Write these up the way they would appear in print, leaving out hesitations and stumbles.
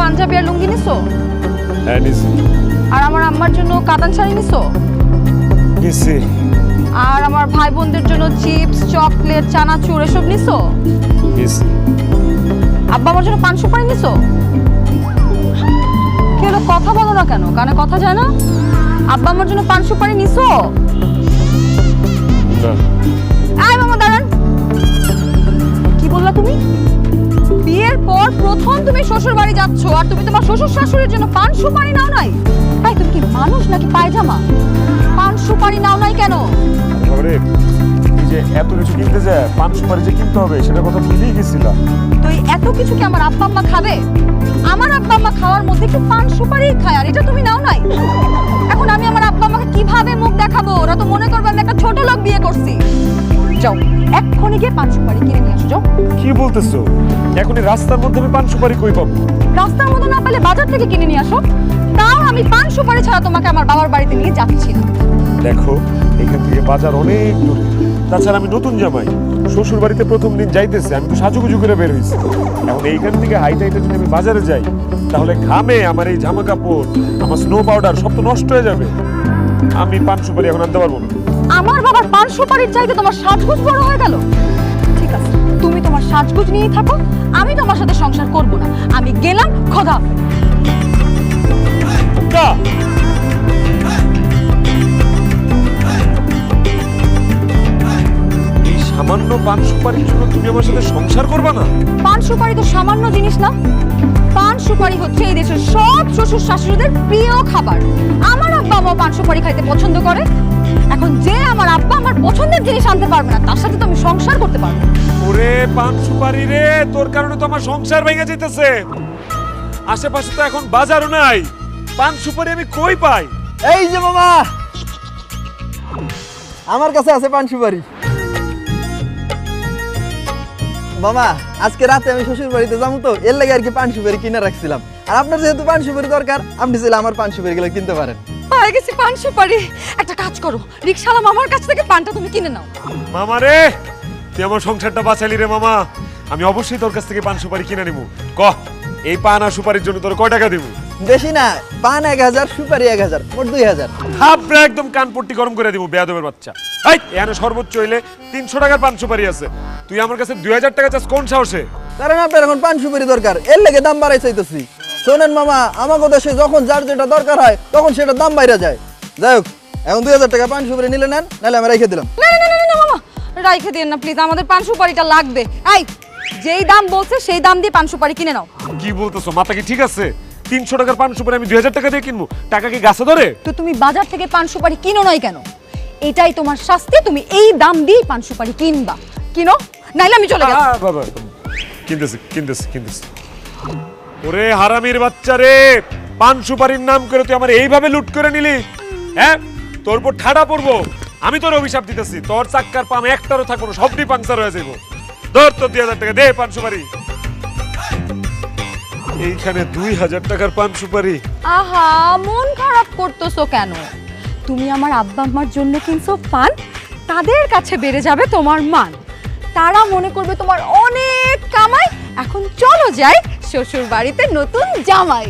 পাঞ্জাবি আর লুঙ্গি নিছো? হ্যাঁ নিছি। আর আমার আম্মার জন্য কাতান শাড়ি নিছো? নিছি। আর আমার ভাই বোনদের জন্য চিপস, চকলেট, চানাচুর এসব নিছো? নিছি। আব্বা আমার জন্য পান সুপারি নিছো? কি হলো, কথা বলো না কেন? কানে কথা যায় না? আব্বা আমার জন্য পান সুপারি নিছো? না। আয় মামা দাঁড়ান। কি বললা তুমি? বিয়ের পর প্রথম তুমি শ্বশুর বাড়ি যাচ্ছ আর তুমি তোমার শ্বশুর শাশুড়ির জন্য পান সুপারি নাও নাই? তাই তুমি কি মানুষ নাকি পায়জামা? পান সুপারি নাও নাই কেন? আরে এই যে এত কিছু কিনতে যায়, পান সুপারি যে কিনতে হবে সেটা কথা ভুলেই গেছিলাম। তো এই এত কিছু কি আমার আব্বা আম্মা খাবে? আমার আব্বা আম্মা খাওয়ার মধ্যে কি পান সুপারি খায় আর এটা তুমি নাও নাই? এখন আমি আমার আব্বা আম্মাকে কিভাবে মুখ দেখাবো? ওরা তো মনে করবে আমি একটা ছোট লোক বিয়ে করছি। যাও এক্ষুনি গিয়ে পান সুপারি কিনে নিয়ে আসো। যাও। কি বলতেছো? এখন এই রাস্তার মধ্যে আমি পান সুপারি কই পাবো? রাস্তার মধ্যে না পেলে বাজার থেকে কিনে নিয়ে আসো। তাও আমি পান সুপারি ছাড়া তোমাকে আমার বাবার বাড়িতে নিয়ে যাচ্ছি না। দেখো এখান থেকে বাজার অনেক দূরে, তাছাড়া আমি নতুন জামাই, শ্বশুর বাড়িতে প্রথম দিন যাইতেছে, আমি তো সাজুগুজু করে বের হয়েছি। এখন এইখান থেকে হাইটে হাইটে যদি আমি বাজারে যাই তাহলে ঘামে আমার এই জামা কাপড়, আমার স্নো পাউডার সব তো নষ্ট হয়ে যাবে। আমি পান সুপারি এখন আনতে পারবো না। আমার বাবার পান সুপারির চাইতে তোমার সাজগুজ বড় হয়ে গেল। ঠিক আছে, তুমি তোমার সাজগুজ নিয়েই থাকো, আমি তোমার সাথে সংসার করব না। আমি গেলাম, খোদা। এই সামান্য পান সুপারির জন্য তুমি আমার সাথে সংসার করবে না? পান সুপারি তো সামান্য জিনিস না। পান সুপারি হচ্ছে এই দেশের সব শ্বশুর শাশুড়িদের প্রিয় খাবার। আমার আব্বা আমা পান সুপারি খাইতে পছন্দ করে। এখন যে আমার আব্বা আমার পছন্দের জিনিস আনতে পারবে না, তার সাথে তো আমি সংসার করতে পারবো না। ওরে পান সুপারি রে, তোর কারণে তো আমার সংসার ভেঙে যেতেছে। আশেপাশে তো এখন বাজারও নাই, পান সুপারি আমি কই পাই? এই যে মামা, আমার কাছে আছে পান সুপারি। মামা আজকে রাতে আমি শ্বশুর বাড়িতে যাবো, তো এর লাগে আর কি পান সুপারি কিনে রাখছিলাম। আর আপনার যেহেতু পান সুপারি দরকার, আপনি চাইলে আমার পান সুপারি গুলো কিনতে পারেন। পায়ে গেছি পান সুপারি। একটা কাজ করো, রিকশাওয়ালা মামার কাছ থেকে পানটা তুমি কিনে নাও। মামা রে, তুই আমার সংসারটা বাঁচালি রে মামা। আমি অবশ্যই তোর কাছ থেকে পান সুপারি কিনে নিব। কহ, এই পান আর সুপারির জন্য তোর কয় টাকা দিব? বেশি না, পান 1000, সুপারি 1000, মোট 2000। থাপড়া একদম কানপট্টি গরম করে দিব বেয়াদবের বাচ্চা। এই এখানে সর্বোচ্চ হইলে 300 টাকার পান সুপারি আছে, তুই আমার কাছে 2000 টাকা চাস কোন সাহসে? কারণ আপনার এখন পান সুপারি দরকার, এর লেগে দাম বাড়াই চাইতেছি। শোনেন মামা, আমাকে দেশে যখন যার যেটা দরকার হয় তখন সেটা দাম বাইরে যায়। যাই হোক, এখন 2000 টাকা পান সুপারি নিলে নেন, নাহলে আমি রেখে দিলাম। না না না না মামা, রাইখে দিন না প্লিজ, আমাদের পান সুপারিটা লাগবে। এই যেই দাম বলছে সেই দাম দিয়ে পান সুপারি কিনে নাও। কি বলতেছো? মাথা কি ঠিক আছে? 300 টাকার পান সুপারি আমি 2000 টাকা দিয়ে কিনবো? টাকা কি গাছে ধরে? তো তুমি বাজার থেকে পান সুপারি কিনো নাই কেন? এটাই তোমার শাস্তি, তুমি এই দাম দিয়ে পান সুপারি কিনবা। কিনো, নাইলে আমি চলে গেলাম। বাবা কিনতেছি কিনতেছি কিনতেছি। ওরে হারামির বাচ্চা রে, পান সুপারির নাম করে তুই আমার এইভাবে লুট করে নিলি? হ্যাঁ, তোর উপর ঠাডা পড়বো। আমি তোর অভিশাপ দিতেছি, তোর চাক্কার পাম একটারও থাকবো না, সবটি পাংচার হয়ে যাবো। ধর তোর 2000 টাকা দে পান সুপারি। এইখানে 2000 টাকার পান সুপারি। আহা, মন খারাপ করতেছো কেন? তুমি আমার আব্বা আম্মার জন্য কিনছো পান, তাদের কাছে বেড়ে যাবে তোমার মান। তারা মনে করবে তোমার অনেক কামাই। এখন চলো যাই শ্বশুর বাড়িতে নতুন জামাই।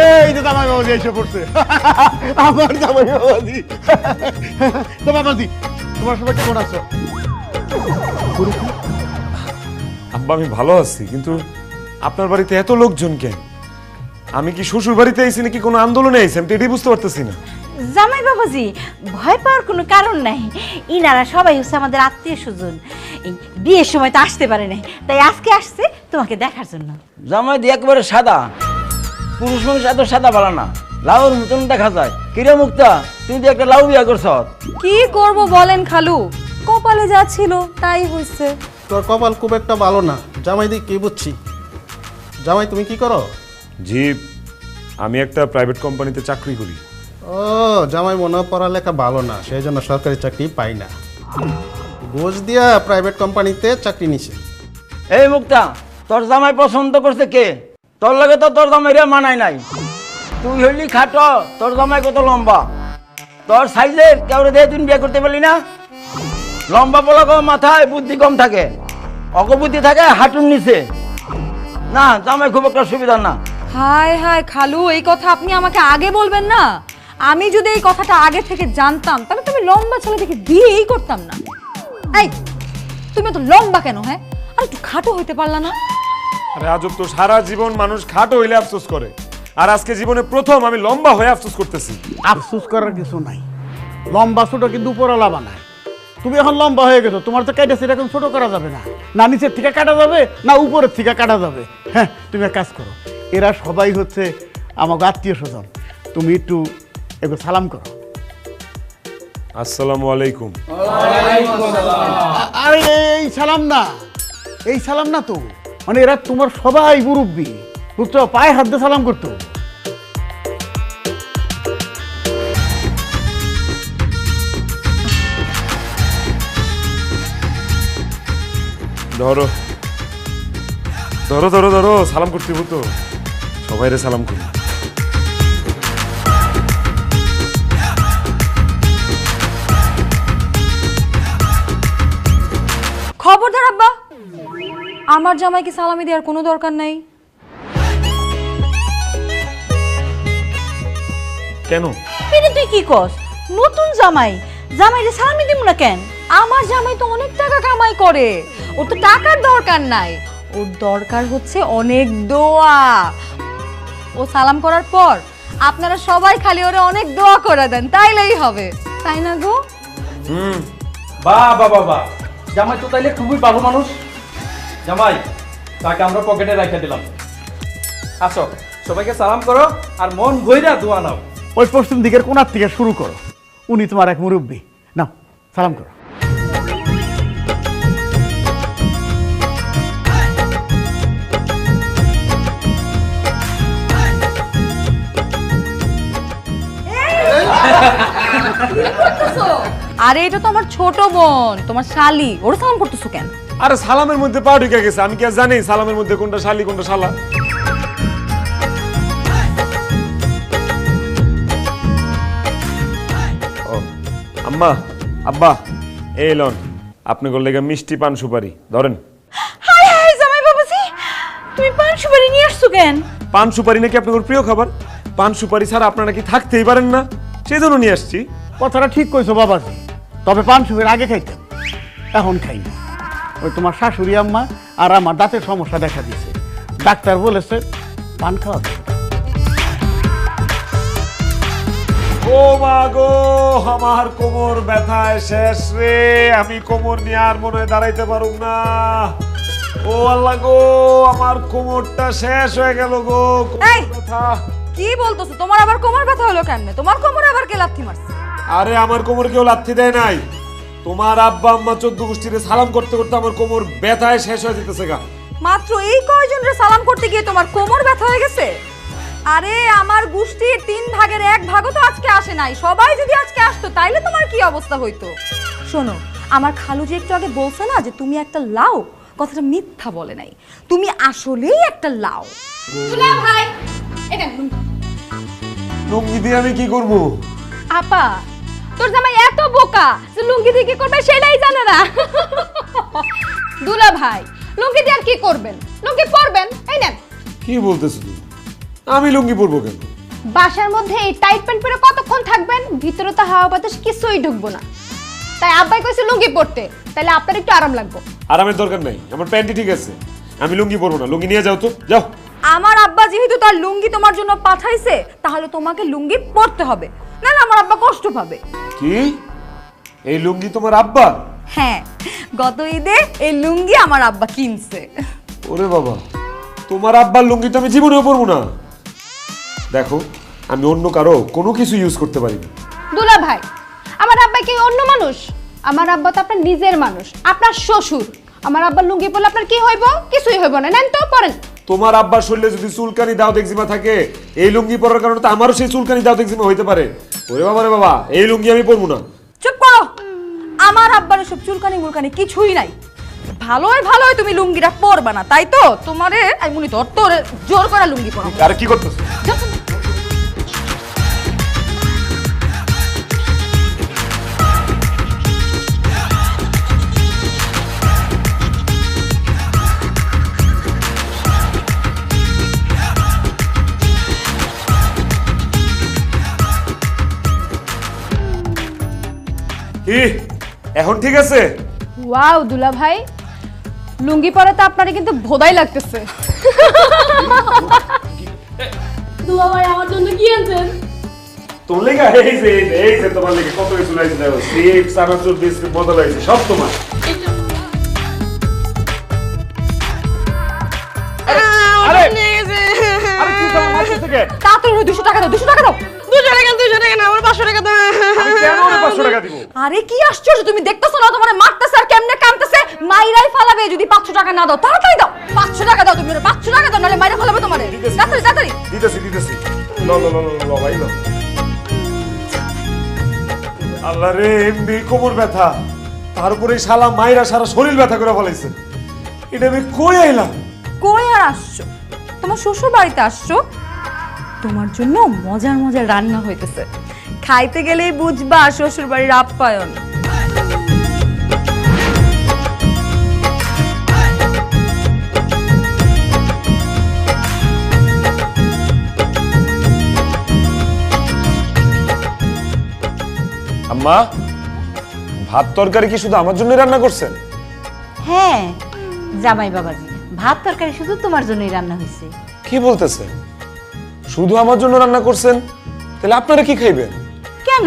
এই যে জামাই বাবাজি এসে পড়ছে। আমার জামাই বাবাজি। তো বাবাজি, তোমার সবাই কেমন আছো? আব্বা আমি ভালো আছি, কিন্তু আপনার বাড়িতে এত লোকজন কেন? আমি কি শ্বশুর বাড়িতে আইছি নাকি কোনো আন্দোলনে আইছি? আমি তো এটাই বুঝতে পারতেছি না। জামাই বাবাজি, ভয় পাওয়ার কোনো কারণ নাই। ইনারা সবাই হচ্ছে আমাদের আত্মীয় স্বজন। এই বিয়ের সময় তো আসতে পারে নাই, তাই আজকে আসছে তোমাকে দেখার জন্য। জামাই দিয়ে একেবারে সাদা, পুরুষ মানুষ এত সাদা ভালো না, লাউর মতন দেখা যায়। কিরে মুক্তা, তুমি তো একটা লাউ বিয়া করছ। কি করব বলেন খালু, কপালে যা ছিল তাই হইছে। তোর কপাল খুব একটা ভালো না। জামাই দি কি বুঝছি। জামাই তুমি কি করো? জি, আমি একটা প্রাইভেট কোম্পানিতে চাকরি করি। ও, জামাই মনে হয় পড়ালেখা ভালো না, সেই জন্য সরকারি চাকরি পাই না। ঘুষ দিয়া প্রাইভেট কোম্পানিতে চাকরি নিছে। এই মুক্তা, তোর জামাই পছন্দ করছে কে? তোর লাগে তো তোর জামাইরে মানায় নাই। তুই হইলি খাটো, তোর জামাই কত লম্বা। তোর সাইজের কেউ দিয়ে তুই বিয়ে করতে পারলি না? লম্বা বলা কম, মাথায় বুদ্ধি কম থাকে, অকবুদ্ধি থাকে হাঁটুর নিচে। না, জামাই খুব একটা সুবিধা না। হায় হায় খালু, এই কথা আপনি আমাকে আগে বলবেন না। আমি যদি এই কথাটা আগে থেকে জানতাম তাহলে তুমি লম্বা ছেলে দেখে বিয়েই করতাম না। এই তুমি তো লম্বা কেন? হ্যাঁ, আর একটু খাটো হইতে পারলা না? আরে আজব তো, সারা জীবন মানুষ খাটো হইলে আফসোস করে, আর আজকে জীবনে প্রথম আমি লম্বা হয়ে আফসোস করতেছি। আফসোস করার কিছু নাই, লম্বা ছোট কিন্তু উপরওয়ালা বানায়। তুমি এখন লম্বা হয়ে গেছো, তোমার তো কেটে সেরকম ছোট করা যাবে না, না নিচের থেকে কাটা যাবে না উপরের থেকে কাটা যাবে। হ্যাঁ, তুমি এক কাজ করো, এরা সবাই হচ্ছে আমাকে আত্মীয় স্বজন, তুমি একটু সালাম করো। আসসালামু আলাইকুম। আরে এই সালাম না, এই সালাম না তো, মানে এরা তোমার সবাই মুরব্বী, বুঝছো, পায়ে হাত দিয়ে সালাম করতো। ধরো ধরো ধরো ধরো, সালাম করতে হতো, সবাই রে সালাম করি। খবরদার আব্বা, আমার জামাইকে সালামি দেওয়ার কোনো দরকার নাই। কেন? এটা তুই কি কস? নতুন জামাই, জামাইরে সালামি দিব না কেন? আমার জামাই তো অনেক টাকা কামাই করে, ওর তো টাকার দরকার নাই, ওর দরকার হচ্ছে অনেক দোয়া। ও সালাম করার পর আপনারা সবাই খালি ওরে অনেক দোয়া করে দেন, তাইলেই হবে, তাই না গো? বাহ বাহ বাহ বাহ, জামাই তো তাইলে খুবই ভালো মানুষ। জামাই, তাকে আমরা পকেটে রেখে দিলাম। আসো, সবাইকে সালাম করো আর মন ভইরা দোয়া নাও। ওই পশ্চিম দিকের কোনার থেকে শুরু করো, উনি তোমার এক মুরব্বী, নাও সালাম করো। আরে এটা তো আমার ছোট বোন, তোমার শালি, ওর সালাম করতেছো কেন? আরে সালামের মধ্যে পা ঢুকে গেছে, আমি কি আর জানি সালামের মধ্যে কোনটা শালি কোনটা শালা? ও আম্মা, আব্বা, এই লন আপনাদের লেগে মিষ্টি পান সুপারি ধরেন। হায় হায় জামাই বাবাজি, তুমি পান সুপারি নিয়ে আসছো কেন? পান সুপারি নাকি আপনাদের প্রিয় খাবার? পান সুপারি ছাড়া আপনারা কি থাকতেই পারেন না? সেই জন্য নিয়ে আসছি। কথাটা ঠিক কইছো বাবাজি, তবে পান সুপের আগে খাইতেন, এখন খাই না। ওই তোমার শাশুড়ি আম্মা আর আমার দাঁতের সমস্যা দেখা দিয়েছে, ডাক্তার বলেছে পান খাওয়া যাবে না। ও মা গো, আমার কোমর ব্যথায় শেষ রে, আমি কোমর নিয়ে আর মনে হয় দাঁড়াইতে পারুম না। ও আল্লাহ গো, আমার কোমরটা শেষ হয়ে গেল গো, কোমর এই! ব্যথা। কি বলতেছো? তোমার আবার কোমর ব্যথা হলো কেন? তোমার কোমরে আবার কে লাথি মারছে? আরে আমার কোমর কেউ লাথি দেয় নাই, তোমার আব্বা আম্মা 14 গোষ্ঠীরে সালাম করতে করতে আমার কোমর ব্যথায় শেষ হয়ে যেতেছে গা। মাত্র এই কয়জনের সালাম করতে গিয়ে তোমার কোমর ব্যথা হয়ে গেছে? আরে আমার গোষ্ঠীর 3 ভাগের 1 ভাগও তো আজকে আসে নাই, সবাই যদি আজকে আসতো তাইলে তোমার কি অবস্থা হইতো? শোনো, আমার খালু যে একটু আগে বলছে না যে তুমি একটা লাউ, কথাটা মিথ্যা বলে নাই, তুমি আসলেই একটা লাউ। দুলা ভাই, এটা লুঙ্গি দিয়ে আমি কি করবো? আপা, তোর জামাই এত বোকা যে লুঙ্গি দিয়ে কি করবে সেটাই জানে না। দুলা ভাই, লুঙ্গি দিয়ে আর কি করবেন? লুঙ্গি পরবেন, এই নেন। কি বলতেছো তুমি? আমি লুঙ্গি পরবো কেন? বাসার মধ্যে এই টাইট প্যান্ট পরে কতক্ষণ থাকবেন? ভিতরে তো হাওয়া বাতাস কিছুই ঢুকবো না, তাই আব্বাই কইছে লুঙ্গি পরতে, তাহলে আপনার একটু আরাম লাগবে। আরামের দরকার নাই, আমার প্যান্টি ঠিক আছে, আমি লুঙ্গি পরবো না। লুঙ্গি নিয়ে যাও তো, যাও। আমার আব্বা যেহেতু তার লুঙ্গি তোমার জন্য পাঠাইছে, তাহলে তোমাকে লুঙ্গি পরতে হবে, না আমার আব্বা কষ্ট পাবে। কি? এই লুঙ্গি তোমার আব্বা? হ্যাঁ, গত ঈদে এই লুঙ্গি আমার আব্বা কিনছে। ওরে বাবা, তোমার আব্বার লুঙ্গি তো আমি জীবনেও পরবো না। দেখো, আমি অন্য কারো কোনো কিছু ইউজ করতে পারি না। দুলা ভাই, আমার আব্বা কি অন্য মানুষ? আমার আব্বা তো আপনার নিজের মানুষ, আপনার শ্বশুর। আমার আব্বার লুঙ্গি পরলে আপনার কি হইব? কিছুই হইব না, নেন তো পরেন। তোমার আব্বার শরীরে যদি চুলকানি দাউদ এক্সিমা থাকে, এই লুঙ্গি পরার কারণে তো আমারও সেই চুলকানি দাউদ এক্সিমা হইতে পারে। ওরে বাবা রে বাবা, এই লুঙ্গি আমি পরবো না। চুপ করো, আমার আব্বার সব চুলকানি মুলকানি কিছুই নাই। ভালোই তুমি লুঙ্গিটা পরবা না তাই তো? তোমারে আমি মনে তোর জোর করে লুঙ্গি পরাবো। আরে কি করতেছ? কি এখন ঠিক আছে? ওয়াও দুলা ভাই, লুঙ্গি পরে তো আপনারে কিন্তু ভোদাই লাগতেছে। দুলা ভাই আমার জন্য কি আনছেন? তোর লেগে এই যে তোমার লেগে কত কিছু লাইছে দেখো, চিপস চানাচুর বিস্কুট বদল হয়েছে সব তোমার। আরে আরে কি তোমার মারতেছে কে? তাড়াতাড়ি 200 টাকা দাও, 200 টাকা দাও। 200 টাকা না, আমার 500 টাকা দাও। আমি কেন ওরে 500 টাকা দিব? আরে কি আশ্চর্য, তুমি দেখতেছো না তোমারে মারতেছে আর কেমনে কামতেছে, মাইরাই ফালাবে যদি 500 টাকা না দাও। তাড়াতাড়ি দাও, 500 টাকা দাও, তুমি 500 টাকা দাও নালে মাইরা ফালাবে তোমারে। তাড়াতাড়ি দিতেছি ল ভাই ল। আল্লাহ রে, এমনি কোমর ব্যথা, তার উপরে শালা মাইরা সারা শরীর ব্যথা করে ফেলাইছে। এটা আমি কই আইলাম? কই আর আসছো? তোমার শ্বশুর বাড়িতে আসছো, তোমার জন্য মজার মজার রান্না হইতেছে, খাইতে গেলেই বুঝবা শ্বশুর বাড়ির আপ্যায়ন। আম্মা, ভাত তরকারি কি শুধু আমার জন্য রান্না করছেন? হ্যাঁ জামাই বাবাজি, ভাত তরকারি শুধু তোমার জন্যই রান্না হয়েছে। কি বলতেছেন? শুধু আমার জন্য রান্না করছেন? তাহলে আপনারা কি খাইবেন? কেন,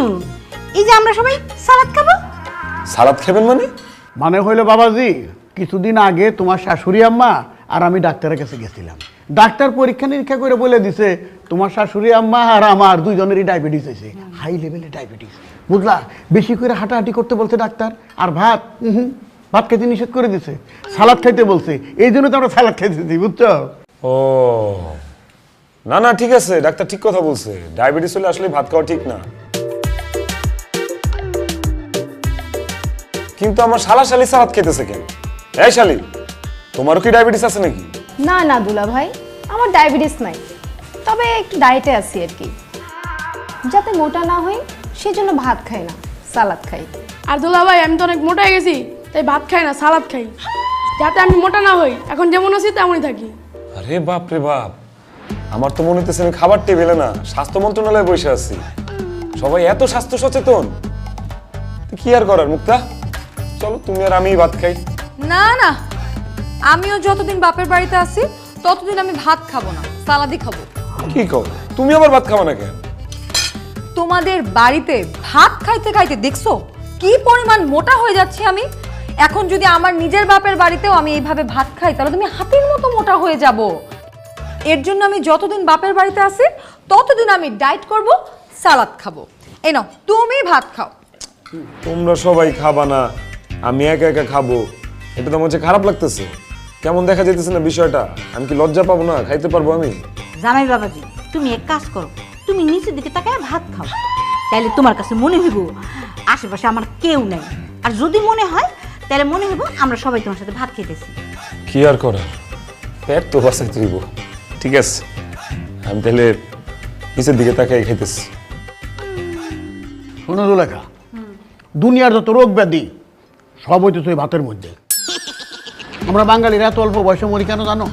এই যে আমরা সবাই সালাদ খাবো। সালাদ খাবেন মানে? মানে হইলো বাবাজি, কিছুদিন আগে তোমার শাশুড়ি আম্মা আর আমি ডাক্তারের কাছে গেছিলাম। ডাক্তার পরীক্ষা নিরীক্ষা করে বলে দিছে তোমার শাশুড়ি আম্মা আর আমার দুইজনেরই ডায়াবেটিস হয়েছে, হাই লেভেলে ডায়াবেটিস, বুঝলা? বেশি করে হাঁটাহাঁটি করতে বলছে ডাক্তার, আর ভাত ভাত খেতে নিষেধ করে দিছে, সালাদ খাইতে বলছে। এই জন্য তো আমরা সালাদ খাইতেছি, বুঝছো? ও না না, ঠিক আছে, ডাক্তার ঠিক কথা বলছে, ডায়াবেটিস হলে আসলে ভাত খাওয়া ঠিক না। কিন্তু আমার শালা শালি সালাদ খেতেছে কেন? এই শালি, তোমারও কি ডায়াবেটিস আছে নাকি? না না দুলা ভাই, আমার ডায়াবেটিস নাই, তবে একটু ডায়েটে আছি আর কি। যাতে মোটা না হই সেজন্য ভাত খাই না, সালাদ খাই। আর দুলা ভাই, আমি তো অনেক মোটা হয়ে গেছি, তাই ভাত খাই না, সালাদ খাই, যাতে আমি মোটা না হই। এখন যেমন আছি তেমনই থাকি। আরে বাপ রে বাপ, আমার তো মনে হইতেছে আমি খাবার টেবিলে না স্বাস্থ্য মন্ত্রণালয়ে বসে আছি। সবাই এত স্বাস্থ্য সচেতন, কি আর করার মুক্তা, চলো তুমি আর আমি ভাত খাই। না না, আমিও যতদিন বাপের বাড়িতে আছি ততদিন আমি ভাত খাবো না, সালাদই খাবো। কি কও, তুমি আবার ভাত খাবা না কেন? তোমাদের বাড়িতে ভাত খাইতে খাইতে দেখছো কি পরিমাণ মোটা হয়ে যাচ্ছি আমি। এখন যদি আমার নিজের বাপের বাড়িতেও আমি এইভাবে ভাত খাই তাহলে তুমি হাতির মতো মোটা হয়ে যাব। এর জন্য আমি যতদিন বাপের বাড়িতে আছি ততদিন আমি ডায়েট করব, সালাদ খাবো। এই নাও তুমি ভাত খাও। তোমরা সবাই খাবা না, আমি একা একা খাবো, এটা তো আমার কাছে খারাপ লাগতেছে। কেমন দেখা যাইতেছে না বিষয়টা? আমি কি লজ্জা পাবো না? খাইতে পারবো আমি? জামাই বাবাজি, তুমি এক কাজ করো, তুমি নিচের দিকে তাকায় ভাত খাও, তাহলে তোমার কাছে মনে হইব আশেপাশে আমার কেউ নেই। আর যদি মনে হয় তাহলে মনে হইব আমরা সবাই তোমার সাথে ভাত খেতেছি। কি আর করার, পেট তো বাঁচাইতে হইব। ঠিক আছে, আমি তাহলে নিচের দিকে তাকাই খাইতেছি। শোনো জুলেখা, দুনিয়ার যত রোগ ব্যাধি সব হইতেছে ওই ভাতের মধ্যে। আমরা বাঙালিরা এত অল্প বয়সে মরি কেন জানো?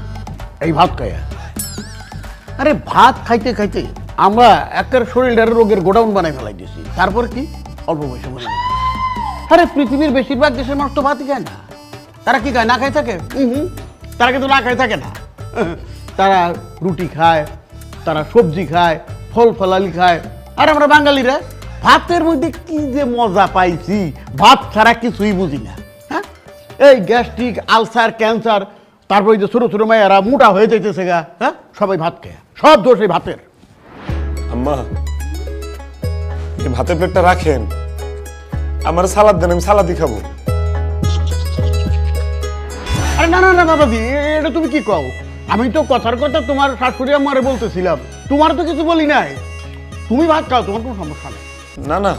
এই ভাত খাইয়া। আরে ভাত খাইতে খাইতে আমরা একের শরীরটার রোগের গোডাউন বানাই ফেলাই দিয়েছি, তারপর কি অল্প বয়সে মরে গেছি। আরে পৃথিবীর বেশিরভাগ দেশের মানুষ তো ভাতই খায় না। তারা কি খায়? না খাই থাকে? তারা কিন্তু না খাই থাকে না। তারা রুটি খায়, তারা সবজি খায়, ফল ফলালি খায়। আর আমরা বাঙালিরা ভাতের মধ্যে কি যে মজা পাইছি, ভাত ছাড়া কিছুই বুঝি না। হ্যাঁ, এই গ্যাস্ট্রিক, আলসার, ক্যান্সার, তারপরে যে ছোটো ছোটো মেয়েরা মোটা হয়ে যাইতেছে গা, হ্যাঁ, সবাই ভাত খায়, সব দোষ এই ভাতের। আম্মা, এই ভাতের প্লেটটা রাখেন, আমার সালাদ দেন, আমি সালাদই খাবো। আরে না না না বাবাজি, এটা তুমি কি কও? আমি তো কথার কথা তোমার শাশুড়ি আমারে বলতেছিলাম, তোমার তো কিছু বলি নাই। তুমি ভাত খাও, তোমার কোনো সমস্যা নেই। না না,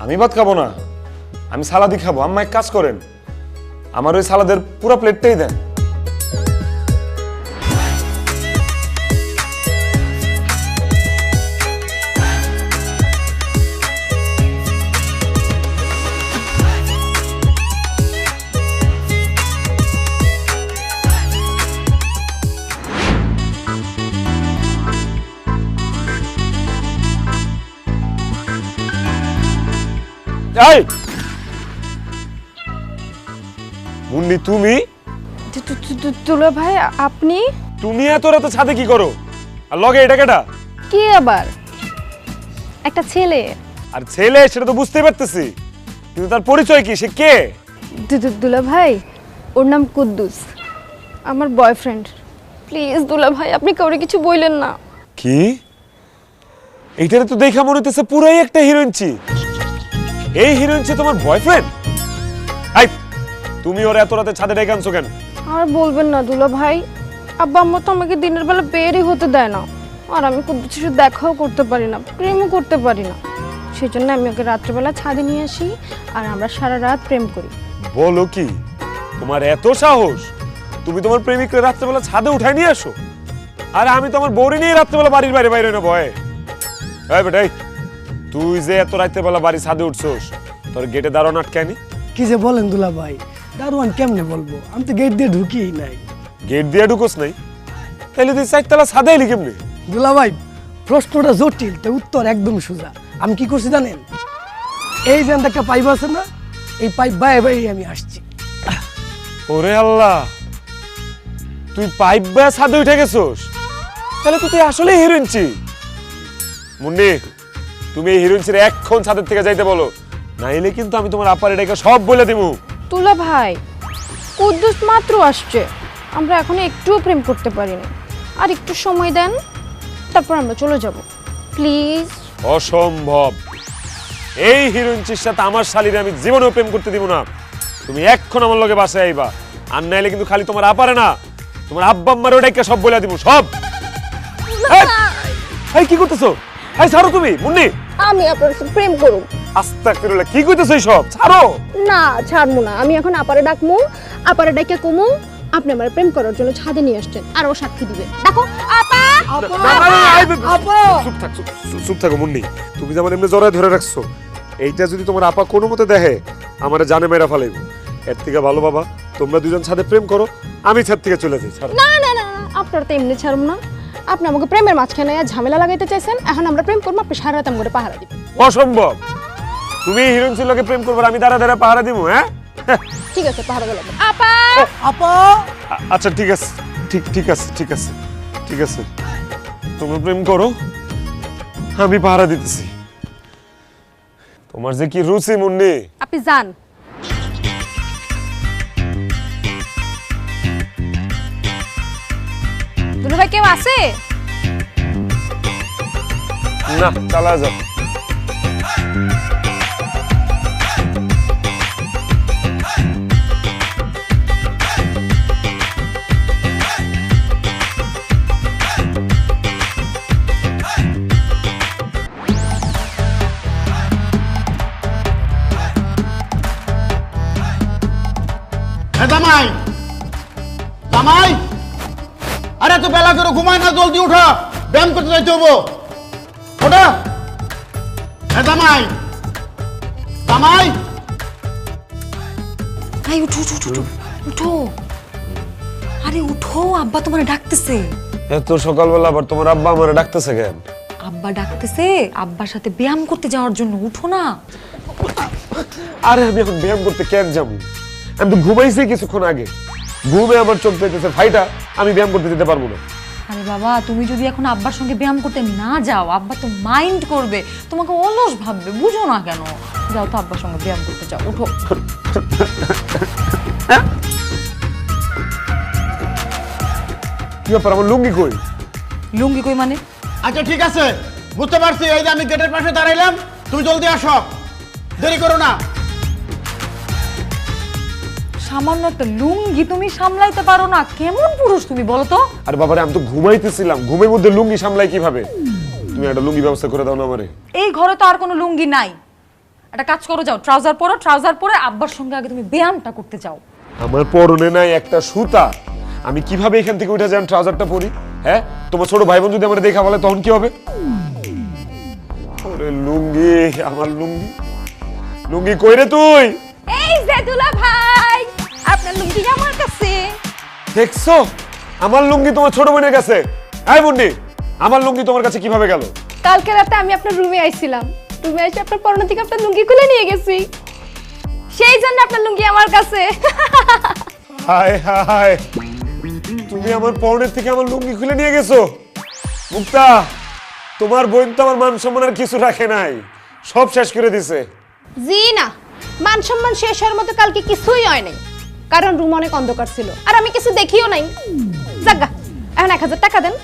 আমি ভাত খাবো না, আমি সালাদই খাবো। আম্মা এক কাজ করেন, আমার ওই সালাদের পুরো প্লেটটাই দেন। এই মুন্নি, তুমি দুলা ভাই আপনি তুমি এত রাতে ছাদে কি করো? আর লগে এটা কেটা? কি আবার? একটা ছেলে। আর ছেলে সেটা তো বুঝতেই পারতেছি, কিন্তু তার পরিচয় কি? সে কে? দুলা ভাই ওর নাম কুদ্দুস, আমার বয়ফ্রেন্ড। প্লিজ দুলা ভাই আপনি কাউরে কিছু বললেন না। কি? এইটারে তো দেখা মনে হইতেছে পুরাই একটা হিরোইনচি। এই হিরোইনচি তোমার বয়ফ্রেন্ড? আই, তুমি ওর এত রাতে ছাদে ডেকে আনছো কেন? আর বলবেন না দুলা ভাই, আব্বা আম্মা তো আমাকে দিনের বেলা বেরই হতে দেয় না, আর আমি কুদ্দুসের সাথে দেখাও করতে পারি না, প্রেমও করতে পারি না। সেই জন্য আমি ওকে রাত্রেবেলা ছাদে নিয়ে আসি আর আমরা সারা রাত প্রেম করি। বলো কি? তোমার এত সাহস? তুমি তোমার প্রেমিককে রাত্রেবেলা ছাদে উঠাই নিয়ে আসো? আর আমি তো আমার বউরে নিয়ে রাত্রেবেলা বাড়ির বাইরে বাইরে না ভয়ে। এই বেটাই, তুই যে এত রাত্রেবেলা বাড়ি ছাদে উঠছোস, তোর গেটে দাঁড়ান আটকায়নি? কি যে বলেন দুলা ভাই, দারোয়ান কেমনে বলবো, আমি তো গেট দিয়ে ঢুকিই নাই। গেট দিয়ে ঢুকোস নাই? তাহলে তুই চারতলা ছাদে এলি কেমনি? দুলা ভাই প্রশ্নটা জটিল, তো উত্তর একদম সোজা। আমি কি করছি জানেন? এই যে একটা পাইপ আছে না, এই পাইপ বাইরে বাইরে আমি আসছি। ওরে আল্লাহ, তুই পাইপ বায়া ছাদে উঠে গেছোস? তাহলে তো তুই আসলে হিরোইনচি। মুন্নি, তুমি এই হিরোইনচির এক্ষণ ছাদের থেকে যাইতে বলো, নাইলে কিন্তু আমি তোমার আপার এটাকে সব বলে দিমু। দুলা ভাই কুদ্দুস মাত্র আসছে, আমরা এখনো একটুও প্রেম করতে পারিনি, আর একটু সময় দেন, তারপর আমরা চলে যাব প্লিজ। অসম্ভব, এই হিরোইনচির সাথে আমার শালীরে আমি জীবনেও প্রেম করতে দিব না। তুমি এক্ষণ আমার লগে বাসায় আইবা, আর নাইলে কিন্তু খালি তোমার আপারে না, তোমার আব্বা আম্মার ওটাকে সব বলে দিব সব। এই কি করতেছো? এই ছাড়ো তুমি। মুন্নি, আমি আপনার সাথে প্রেম করব। আস্তাগফিরুল্লাহ, কি কইতেছো সব? ছাড়ো না ছাড়বো না, আমি এখন আপারে ডাকমু, আপারে ডাকে কমু আপনি আমার প্রেম করার জন্য ছাদে নিয়ে আসছেন, আর ও সাক্ষী দিবে। দেখো আপা, চুপ থাক, চুপ থাকো মুন্নি। তুমি যেমন এমনি জড়ায় ধরে রাখছো, এইটা যদি তোমার আপা কোনো মতে দেখে আমারে জানে মেরা ফেলাইব। এর থেকে ভালো বাবা তোমরা দুজন ছাদে প্রেম করো, আমি ছাদ থেকে চলে যাই। ছাড়ো। না না না, আপনার তো এমনি ছাড়ব না, আপনি আমাকে প্রেমের মাঝখানে ঝামেলা লাগাইতে চাইছেন। এখন আমরা প্রেম করবো, আপনি সারা রাত আমাকে পাহারা দিবেন। অসম্ভব, তুমি হিরোইনচির লগে প্রেম করবে, আমি দাঁড়া দাঁড়া পাহারা দিব? হ্যাঁ ঠিক আছে, পাহারা দিলাম। আপা আপা আচ্ছা ঠিক আছে, ঠিক আছে, ঠিক আছে, ঠিক আছে, তুমি প্রেম করো, আমি পাহারা দিতেছি। তোমার যে কি রুচি মুন্নি। আপনি যান। দুলা ভাই কেউ আছে? না, চালা যাও। জামাই, জামাই, আরে তো বেলা করে ঘুমায় না, জলদি উঠা, ব্যায়াম করতে যাইতে হবো। ওটা জামাই, জামাই, আই উঠো উঠো উঠো উঠো, আরে উঠো, আব্বা তোমার ডাকতেছে। এত সকালবেলা আবার তোমার আব্বা আমারে ডাকতেছে কেন? আব্বা ডাকতেছে আব্বার সাথে ব্যায়াম করতে যাওয়ার জন্য, উঠো না। আরে আমি এখন ব্যায়াম করতে কেন যাবো? আমি তো ঘুমাইছি কিছুক্ষণ আগে, ঘুমে আমার চোখ পেতেছে ফাইটা, আমি ব্যায়াম করতে যেতে পারবো না। আরে বাবা, তুমি যদি এখন আব্বার সঙ্গে ব্যায়াম করতে না যাও, আব্বা তো মাইন্ড করবে, তোমাকে অলস ভাববে, বুঝো না কেন? যাও তো আব্বার সঙ্গে ব্যায়াম করতে যাও, উঠো। কি ব্যাপার, আমার লুঙ্গি কই? লুঙ্গি কই মানে? আচ্ছা ঠিক আছে, বুঝতে পারছি। এই যে আমি গেটের পাশে দাঁড়াইলাম, তুমি জলদি আসো, দেরি করো না। সামান্য একটা লুঙ্গি তুমি সামলাইতে পারো না? কেমন পুরুষ তুমি বলো তো? আরে বাবারে, আমি তো ঘুমাইতেছিলাম, ঘুমের মধ্যে লুঙ্গি সামলাই কিভাবে? তুমি একটা লুঙ্গি ব্যবস্থা করে দাও না আমারে। এই ঘরে তো আর কোনো লুঙ্গি নাই, একটা কাজ করো, যাও ট্রাউজার পরো, ট্রাউজার পরে আব্বার সঙ্গে আগে তুমি ব্যায়ামটা করতে যাও। আমার পরনে নাই একটা সুতা, আমি কিভাবে এখান থেকে উঠে যান ট্রাউজারটা পরি? হ্যাঁ, তোমার ছোট ভাই বোন যদি আমার দেখা বলে তখন কি হবে? ওরে লুঙ্গি, আমার লুঙ্গি, লুঙ্গি কই রে তুই? এই যে দুলা ভাই, আপনার লুঙ্গি আমার কাছে। দেখছো আমার লুঙ্গি তোমার ছোট বোনের কাছে? এই মুন্ডি, আমার লুঙ্গি তোমার কাছে কিভাবে গেল? কালকে রাতে আমি আপনার রুমে আইছিলাম, রুমে এসে আপনার পরনে থেকে আপনার লুঙ্গি খুলে নিয়ে গেছি, সেই জন্য আপনার লুঙ্গি আমার কাছে। হায় হায়, তুমি আমার পরনের থেকে আমার লুঙ্গি খুলে নিয়ে গেছো? মুক্তা, তোমার বোন তো আমার মান সম্মান আর কিছু রাখে নাই, সব শেষ করে দিছে। জি না, মান সম্মান শেষ হওয়ার মতো কালকে কিছুই হয় নাই, কারণ রুম অনেক অন্ধকার ছিল আর আমি কিছু দেখিও নাই। জাগা, এখন 1000 টাকা দেন,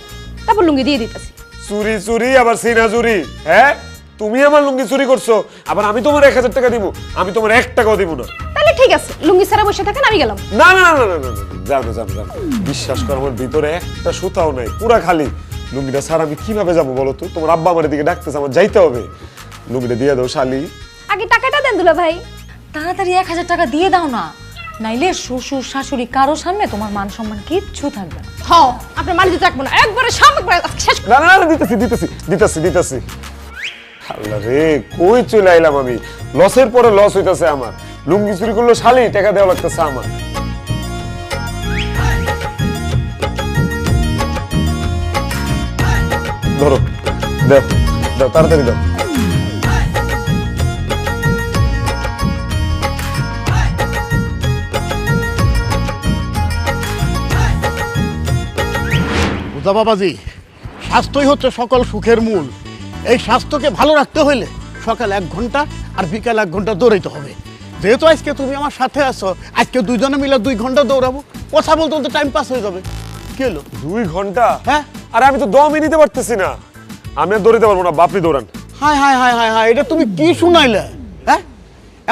তারপর লুঙ্গি দিয়ে দিতেছি। চুরি চুরি আবার সিনা চুরি? হ্যাঁ, তুমি আমার লুঙ্গি চুরি করছো, আবার আমি তোমার 1000 টাকা দিব? আমি তোমার 1 টাকাও দিব না। তাহলে ঠিক আছে, লুঙ্গি ছাড়া বসে থাকেন, আমি গেলাম। না না না না না, যাও যাও যাও, বিশ্বাস করো আমার ভিতরে একটা সুতাও নাই, পুরা খালি। লুঙ্গিটা স্যার আমি কিভাবে যাবো বলো তো? তোমার আব্বা আমার দিকে ডাকতেছে, আমার যাইতে হবে। লুঙ্গিটা দিয়ে দাও শালি। আগে টাকাটা দেন দুলা ভাই। তাড়াতাড়ি 1000 টাকা দিয়ে দাও না, নাইলে শ্বশুর শাশুড়ি কারো সামনে তোমার মান সম্মান কিচ্ছু থাকবে না। হ, আপনার মানিতে থাকবো না, একবারে সামনে শেষ। না না না, দিতেছি দিতেছি দিতেছি দিতেছি। আল্লাহ রে, কই চলে আইলাম আমি? লসের পরে লস হইতাছে আমার। লুঙ্গি চুরি করলো শালি, টাকা দেওয়া লাগতেছে আমার। ধরো, দাও দাও, তাড়াতাড়ি দাও। বুঝা বাবাজি, স্বাস্থ্যই হচ্ছে সকল সুখের মূল। এই স্বাস্থ্যকে ভালো রাখতে হইলে সকাল 1 ঘন্টা আর বিকাল 1 ঘন্টা দৌড়াইতে হবে। যেহেতু আজকে তুমি আমার সাথে আছো, আজকে দুইজনে মিলে 2 ঘন্টা দৌড়াবো, কথা বলতে বলতে টাইম পাস হয়ে যাবে। কি হলো? 2 ঘন্টা? হ্যাঁ। আরে আমি তো দমই নিতে পারতেছি না, আমি আর দৌড়াতে পারবো না। বাপরি দৌড়ান। হায় হায় হায় হায় হায়, এটা তুমি কি শুনাইলে? হ্যাঁ,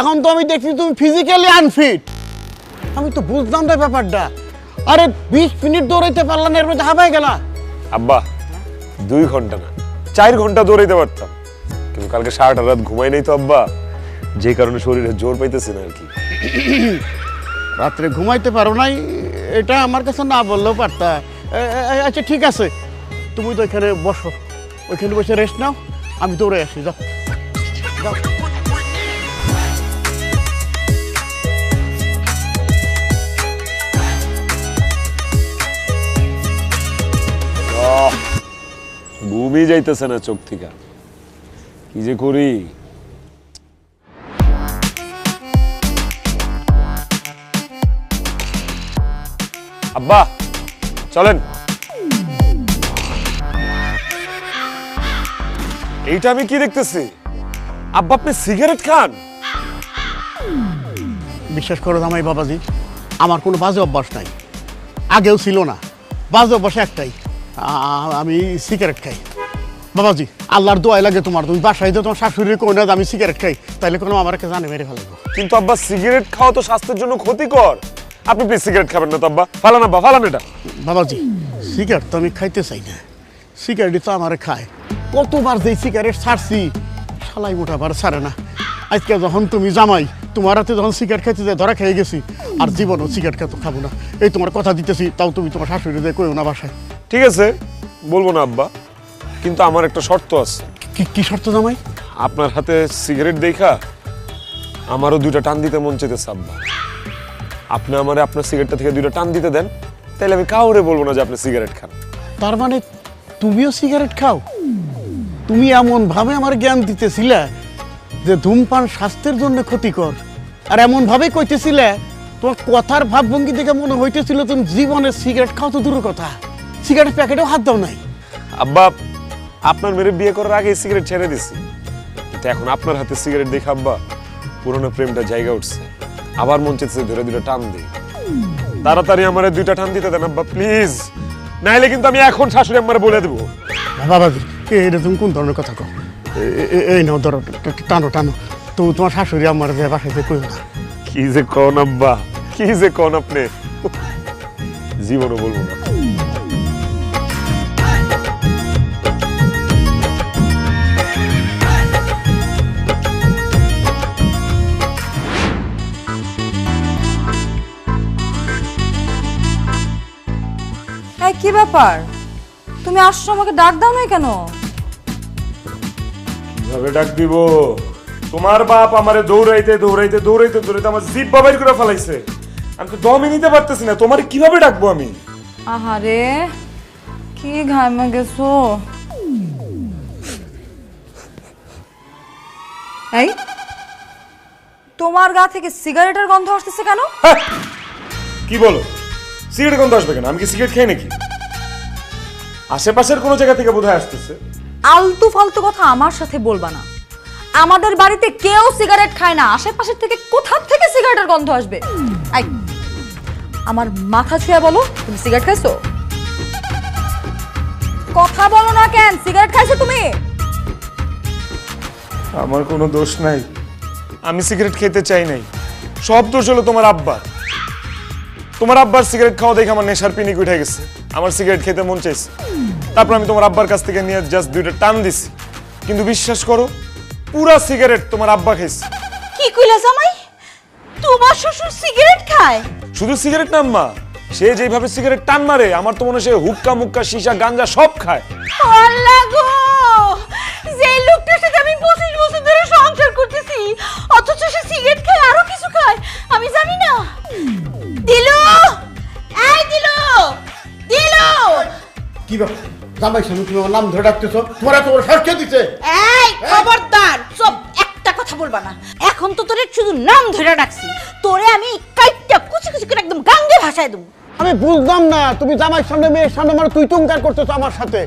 এখন তো আমি দেখছি তুমি ফিজিক্যালি আনফিট। আমি তো বুঝলাম না ব্যাপারটা। আরে 20 মিনিট দৌড়াইতে পারলাম না, এর মধ্যে হাঁপাই গেলা। আব্বা, 2 ঘন্টা না 4 ঘন্টা দৌড়াইতে পারতাম, কিন্তু কালকে সারাটা রাত ঘুমাই নাই তো আব্বা, যে কারণে শরীরে জোর পাইতেছে না আর কি। রাত্রে ঘুমাইতে পারো নাই, এটা আমার কাছে না বললেও পারতা। আচ্ছা ঠিক আছে, তুমি তো এখানে বসো, ওইখানে বসে রেস্ট নাও, আমি দৌড়ে আসি। যাও যাও। ঘুমই যাইতেছে না চোখ থেকে, কি যে করি। আব্বা চলেন। এইটা আমি কি দেখতেছি? আব্বা আপনি সিগারেট খান? বিশ্বাস করো জামাই বাবাজি, আমার কোনো বাজে অভ্যাস নাই, আগেও ছিল না। বাজে অভ্যাস একটাই, আমি সিগারেট খাই। বাবাজি আল্লাহর দোয়াই লাগে তোমার, তুমি বাসায় তোমার শাশুড়ি কই না আমি সিগারেট খাই, তাইলে কোনো আমার একটা জানে মেরে ফেলবো। কিন্তু আব্বা সিগারেট খাওয়া তো স্বাস্থ্যের জন্য ক্ষতিকর, আপনি প্লিজ সিগারেট খাবেন না তো আব্বা। ফালান আব্বা, ফালান এটা। বাবাজি সিগারেট তো আমি খাইতে চাই না, সিগারেটই তো আমার খায়। কতবার যে সিগারেট ছাড়ছি, শালাই মোটাবার ছাড়ে না। আজকে যখন তুমি জামাই, তোমার হাতে যখন সিগারেট খাইতে যায় ধরা খেয়ে গেছি, আর জীবনও সিগারেট খেতে খাবো না। এই তোমার কথা দিতেছি, তাও তুমি তোমার শাশুড়ি দিয়ে কইও না বাসায়। ঠিক আছে, বলবো না আব্বা, কিন্তু আমার একটা শর্ত আছে। কি শর্ত জামাই? আপনার হাতে সিগারেট দেখা আমারও 2টা টান দিতে মন চাইতেছে আব্বা। আপনি আমারে আপনার সিগারেটটা থেকে 2টা টান দিতে দেন, তাহলে আমি কাউরে বলবো না যে আপনি সিগারেট খান। তার মানে তুমিও সিগারেট খাও? তুমি এমন ভাবে আমার জ্ঞান দিতেছিলে যে ধূমপান স্বাস্থ্যের জন্য ক্ষতিকর, আর এমন ভাবে কইতেছিলে, তোমার কথার ভাবভঙ্গি দেখে মনে হইতেছিল তুমি জীবনে সিগারেট খাও তো দূরের কথা, সিগারেট প্যাকেটেও হাত দাও নাই। আব্বা, আপনার মেরে বিয়ে করার আগে সিগারেট ছেড়ে দিছি, কিন্তু এখন আপনার হাতে সিগারেট দেখে আব্বা পুরনো প্রেমটা জায়গা উঠছে, আবার মন চাইছে ধরে 2টা টান দিই। তাড়াতাড়ি আমারে 2টা টান দিতে দেন আব্বা প্লিজ, নাইলে কিন্তু আমি এখন শাশুড়ি আম্মারে বলে দেবো। বাবাজি এটা তুমি কোন ধরনের কথা কও? এই নাও ধরো, টানো টানো, তো তোমার শাশুড়ি আমার যে বাসাইতে কইও না। কি যে কোন আব্বা, কি যে কোন আপনি, জীবনও বলবো না। কি ব্যাপার, তুমি আসছো আমাকে ডাক দাও নাই কেন? কিভাবে ডাক দিব? তোমার বাপ আমারে দৌড়াইতে দৌড়াইতে দৌড়াইতে দৌড়াইতে আমার জিভ বাবাই করে ফেলাইছে। আমি তো দমই নিতে পারতেছি না, তোমারে কিভাবে ডাকবো আমি? আহারে কি ঘামে গেছো। এই তোমার গা থেকে সিগারেটের গন্ধ আসতেছে কেন? হ্যাঁ, কি বলো? সিগারেট গন্ধ আসবে কেন? আমি কি সিগারেট খাই নাকি? আশেপাশের কোনো জায়গা থেকে বোধহয় আসতেছে। আলতু ফালতু কথা আমার সাথে বলবা না। আমাদের বাড়িতে কেউ সিগারেট খায় না, আশেপাশের থেকে কোথা থেকে সিগারেটের গন্ধ আসবে? এই আমার মাথা ছুঁয়ে বলো, তুমি সিগারেট খাইছো? কথা বলো না কেন? সিগারেট খাইছো তুমি? আমার কোনো দোষ নাই, আমি সিগারেট খেতে চাই নাই। সব দোষ হলো তোমার আব্বা। তোমার আব্বার সিগারেট খাওয়া দেখে আমার নেশার পিনিক উঠে গেছে, আমার সিগারেট খেতে মন চাইছে। তারপর আমি তোমার আব্বার কাছ থেকে নিয়ে জাস্ট দুইটা টান দিছি, কিন্তু বিশ্বাস করো পুরা সিগারেট তোমার আব্বা খাইছে। কি কইলা জামাই, তোমার শ্বশুর সিগারেট খায়? শুধু সিগারেট না আম্মা, সে যেভাবে সিগারেট টান মারে আমার তো মনে হয় সে হুক্কা মুক্কা সীসা গাঞ্জা সব খায়। আল্লাহ গো, যে লোকটার সাথে আমি 25 বছর ধরে সংসার করতেছি, অথচ সে সিগারেট খায়, আরো কিছু খায়, আমি জানি না। দিলু, এই দিলু, দিলু। কি ব্যাপার জামাই সামনে তুমি আমার নাম ধরে ডাকতেছো? তোমার এত বড় সাহস কে দিছে? এই খবরদার, সব একটা কথা বলবা না। এখন তো তোরে শুধু নাম ধরে ডাকছি, তোরে আমি কাইটটা কুচি কুচি করে একদম গাঙ্গে ভাষায় দেব। আমি বুঝলাম না, তুমি জামাইয়ের সামনে মেয়ের সামনে মানে তুই তুঙ্কার করতেছো আমার সাথে,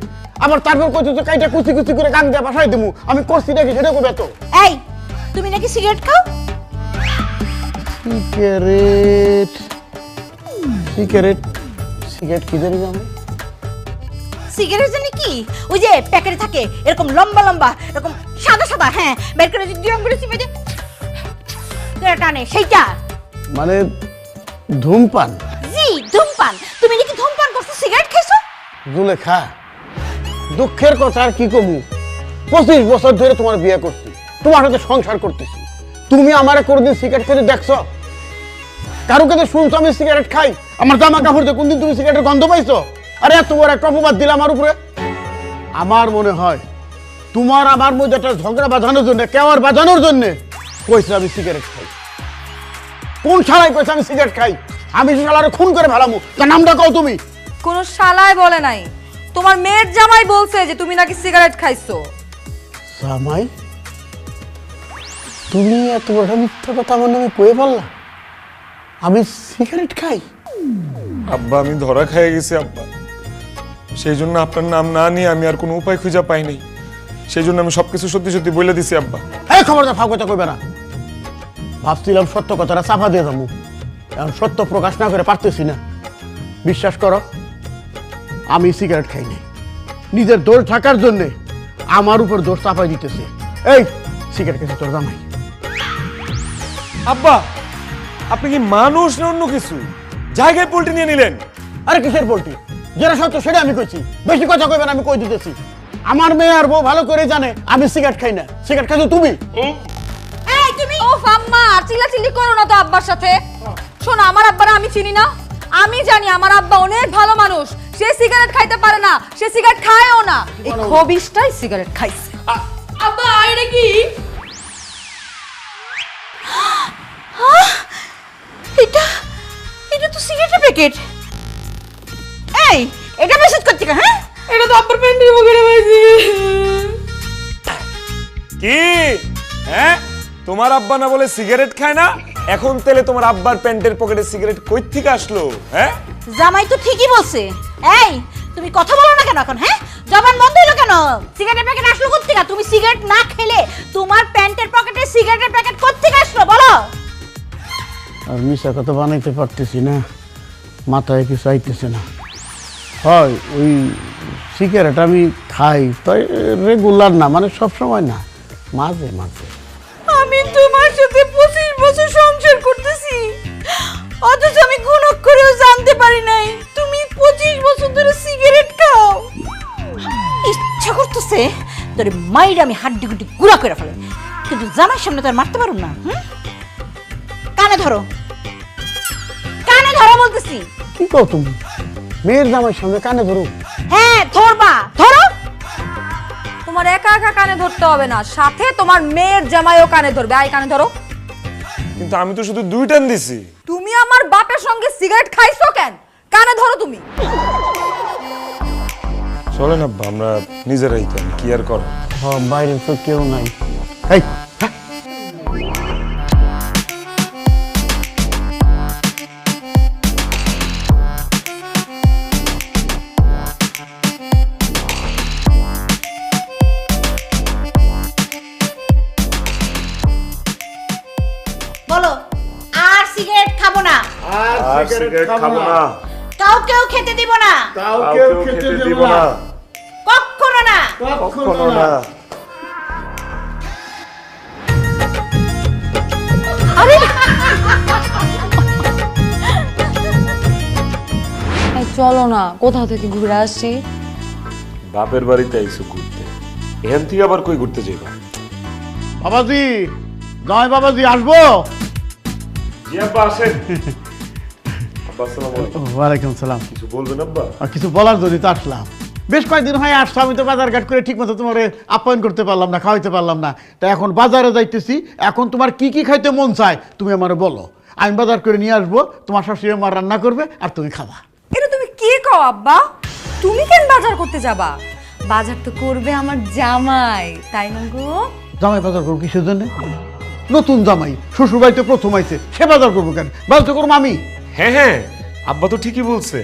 আবার তারপর কইতেছো কাইটা কুচি কুচি করে গাং দিয়ে ভাষায় দেবো। আমি করছি নাকি সেটা কবে? তো এই তুমি নাকি সিগারেট খাও? সিগারেট সিগারেট সিগারেট কি জানি আমি? সিগারেট জানি কি? ওই যে প্যাকেটে থাকে এরকম লম্বা লম্বা, এরকম সাদা সাদা, হ্যাঁ, বের করে যদি দিলাম করে চিপে দে টানে, সেইটা মানে ধূমপান? জি ধূমপান। তুমি নাকি ধূমপান করছো, সিগারেট খাইছো? জুলেখা, দুঃখের কথা আর কি কমু, 25 বছর ধরে তোমার বিয়ে করছি, তোমার সাথে সংসার করতেছি, তুমি আমারে কোনদিন সিগারেট খেতে দেখছো? কারো কাছে শুনছো আমি সিগারেট খাই? আমার জামা কাপড় দিয়ে কোনদিন তুমি সিগারেটের গন্ধ পাইছো? আরে এত বড় একটা অপবাদ দিলাম আমার উপরে। আমার মনে হয় তোমার আমার মধ্যে একটা ঝগড়া বাঁধানোর জন্য, কেওয়ার বাঁধানোর জন্য কইছে আমি সিগারেট খাই। কোন শালায় কইছে আমি সিগারেট খাই? আমি সে শালারে খুন করে ফেলামু, তার নামটা কও তুমি। কোন শালায় বলে নাই, তোমার মেয়ের জামাই বলছে যে তুমি নাকি সিগারেট খাইছো। জামাই? তুমি এত বড় মিথ্যা কথা আমার নামে কয়ে বললা? আমি সিগারেট খাই? আব্বা আমি ধরা খেয়ে গেছি আব্বা, সেই জন্য আপনার নাম না নিয়ে আমি আর কোনো উপায় খুঁজে পাই নাই, সেই জন্য আমি সবকিছু সত্যি সত্যি বলে দিছি আব্বা। এই খবরদার ফাও কথা কইবে না। ভাবছিলাম সত্য কথাটা চাপা দিয়ে যাবো, এখন সত্য প্রকাশ না করে পারতেছি না। বিশ্বাস করো আমি সিগারেট খাই নাই, নিজের দোষ থাকার জন্য আমার উপর দোষ চাপাই দিতেছে। এই সিগারেট খেয়েছে তোর জামাই। আব্বা আপনি কি মানুষ না অন্য কিছু? জায়গায় পোল্ট্রি নিয়ে নিলেন। আরে কিসের পোল্ট্রি? যেটা সত্য সেটা আমি কইছি, বেশি কথা কইবেন আমি কই দিতেছি। আমার মেয়ে আর বউ ভালো করে জানে আমি সিগারেট খাই না। সিগারেট খাইছো তুমি? এই তুমি ও আম্মা চিল্লাচিল্লি করো না তো আব্বার সাথে। শোনো, আমার আব্বারা আমি চিনি না? আমি জানি আমার আব্বা অনেক ভালো মানুষ, সে সিগারেট খাইতে পারে না, সে সিগারেট খায়ও না, এই খবিশটাই সিগারেট খাইছে। আব্বা এটা কি? এটা এটা তো সিগারেটের প্যাকেট। এই এটা মেসেজ করতে কা? হ্যাঁ, এটা তো আব্বার প্যান্টের পকেটে পাইছি। কি হ্যাঁ, তোমার আব্বা না বলে সিগারেট খায় না, এখন তেলে তোমার আব্বার প্যান্টের পকেটে সিগারেট কই থেকে আসলো? হ্যাঁ জামাই তো ঠিকই বলছে। এই তুমি কথা বলো না কেন এখন? হ্যাঁ, জবান বন্ধ হলো কেন? সিগারেটের প্যাকেট আসলো কোথা থেকে? তুমি সিগারেট না খেলে তোমার প্যান্টের পকেটে সিগারেটের প্যাকেট কোথা থেকে আসলো বলো? আর মিশা কথা বানাইতে পারতেছি না, মাথায় কিছু আইতেছে না। হয় ওই সিগারেট আমি খাই, তাই রেগুলার না, মানে সব সময় না, মাঝে মাঝে। আমি তোমার সাথে 25 বছর সংসার করতেছি, অথচ আমি গুণক করেও জানতে পারি নাই তুমি 25 বছর ধরে সিগারেট খাও। ইচ্ছা করতেছে তোর মাইর আমি হাড্ডি গুড্ডি গুঁড়া করে ফেলে, কিন্তু জামার সামনে তো আর মারতে পারুম না। কানে ধরো, কানে ধরো বলতেছি। কি কও তুমি? মেয়ের জামাইয়ের সামনে কানে ধরো? হ্যাঁ ধরবা, ধরো। তোমার একা একা কানে ধরতে হবে না, সাথে তোমার মেয়ের জামাইও কানে ধরবে। আই কানে ধরো। কিন্তু আমি তো শুধু 2 টান দিছি। তুমি আমার বাপের সঙ্গে সিগারেট খাইছো কেন? কানে ধরো তুমি। চলেন আব্বা, আমরা নিজেরাই তো, কি আর কর। বাইরে তো কেউ নাই। এই বলো, আর সিগারেট খাবো না, আর সিগারেট খাবো না, কাউকেও খেতে দিব না, কাউকেও খেতে দেব না, কখনো না। কখনো না। এই চলো না, কোথা থেকে ঘুরে আসি। বাপের বাড়িতে আইছো ঘুরতে, এখান থেকে আবার কই ঘুরতে যাইবা? বাবাজি, জামাই বাবাজি আসবো? জি আব্বা আসেন। আব্বা আসসালামু আলাইকুম। ওয়ালাইকুম সালাম। কিছু বলবেন আব্বা? আর কিছু বলার জন্য তো আসলাম। বেশ কয়েকদিন হয় আসছো, আমি তো বাজার ঘাট করে ঠিক মতো তোমার আপ্যায়ন করতে পারলাম না, খাওয়াইতে পারলাম না। তাই এখন বাজারে যাইতেছি, এখন তোমার কি কি খাইতে মন চায় তুমি আমার বলো, আমি বাজার করে নিয়ে আসবো, তোমার শাশুড়ি আমার রান্না করবে আর তুমি খাবা। এটা তুমি কি কও আব্বা? তুমি কেন বাজার করতে যাবা? বাজার তো করবে আমার জামাই, তাই না গো? জামাই বাজার করবো কিসের জন্য? নতুন জামাই, শ্বশুর বাড়িতে প্রথম আইছে, সে বাজার করবো কেন? বাজার তো করবো আমি। হ্যাঁ হ্যাঁ, আব্বা তো ঠিকই বলছে।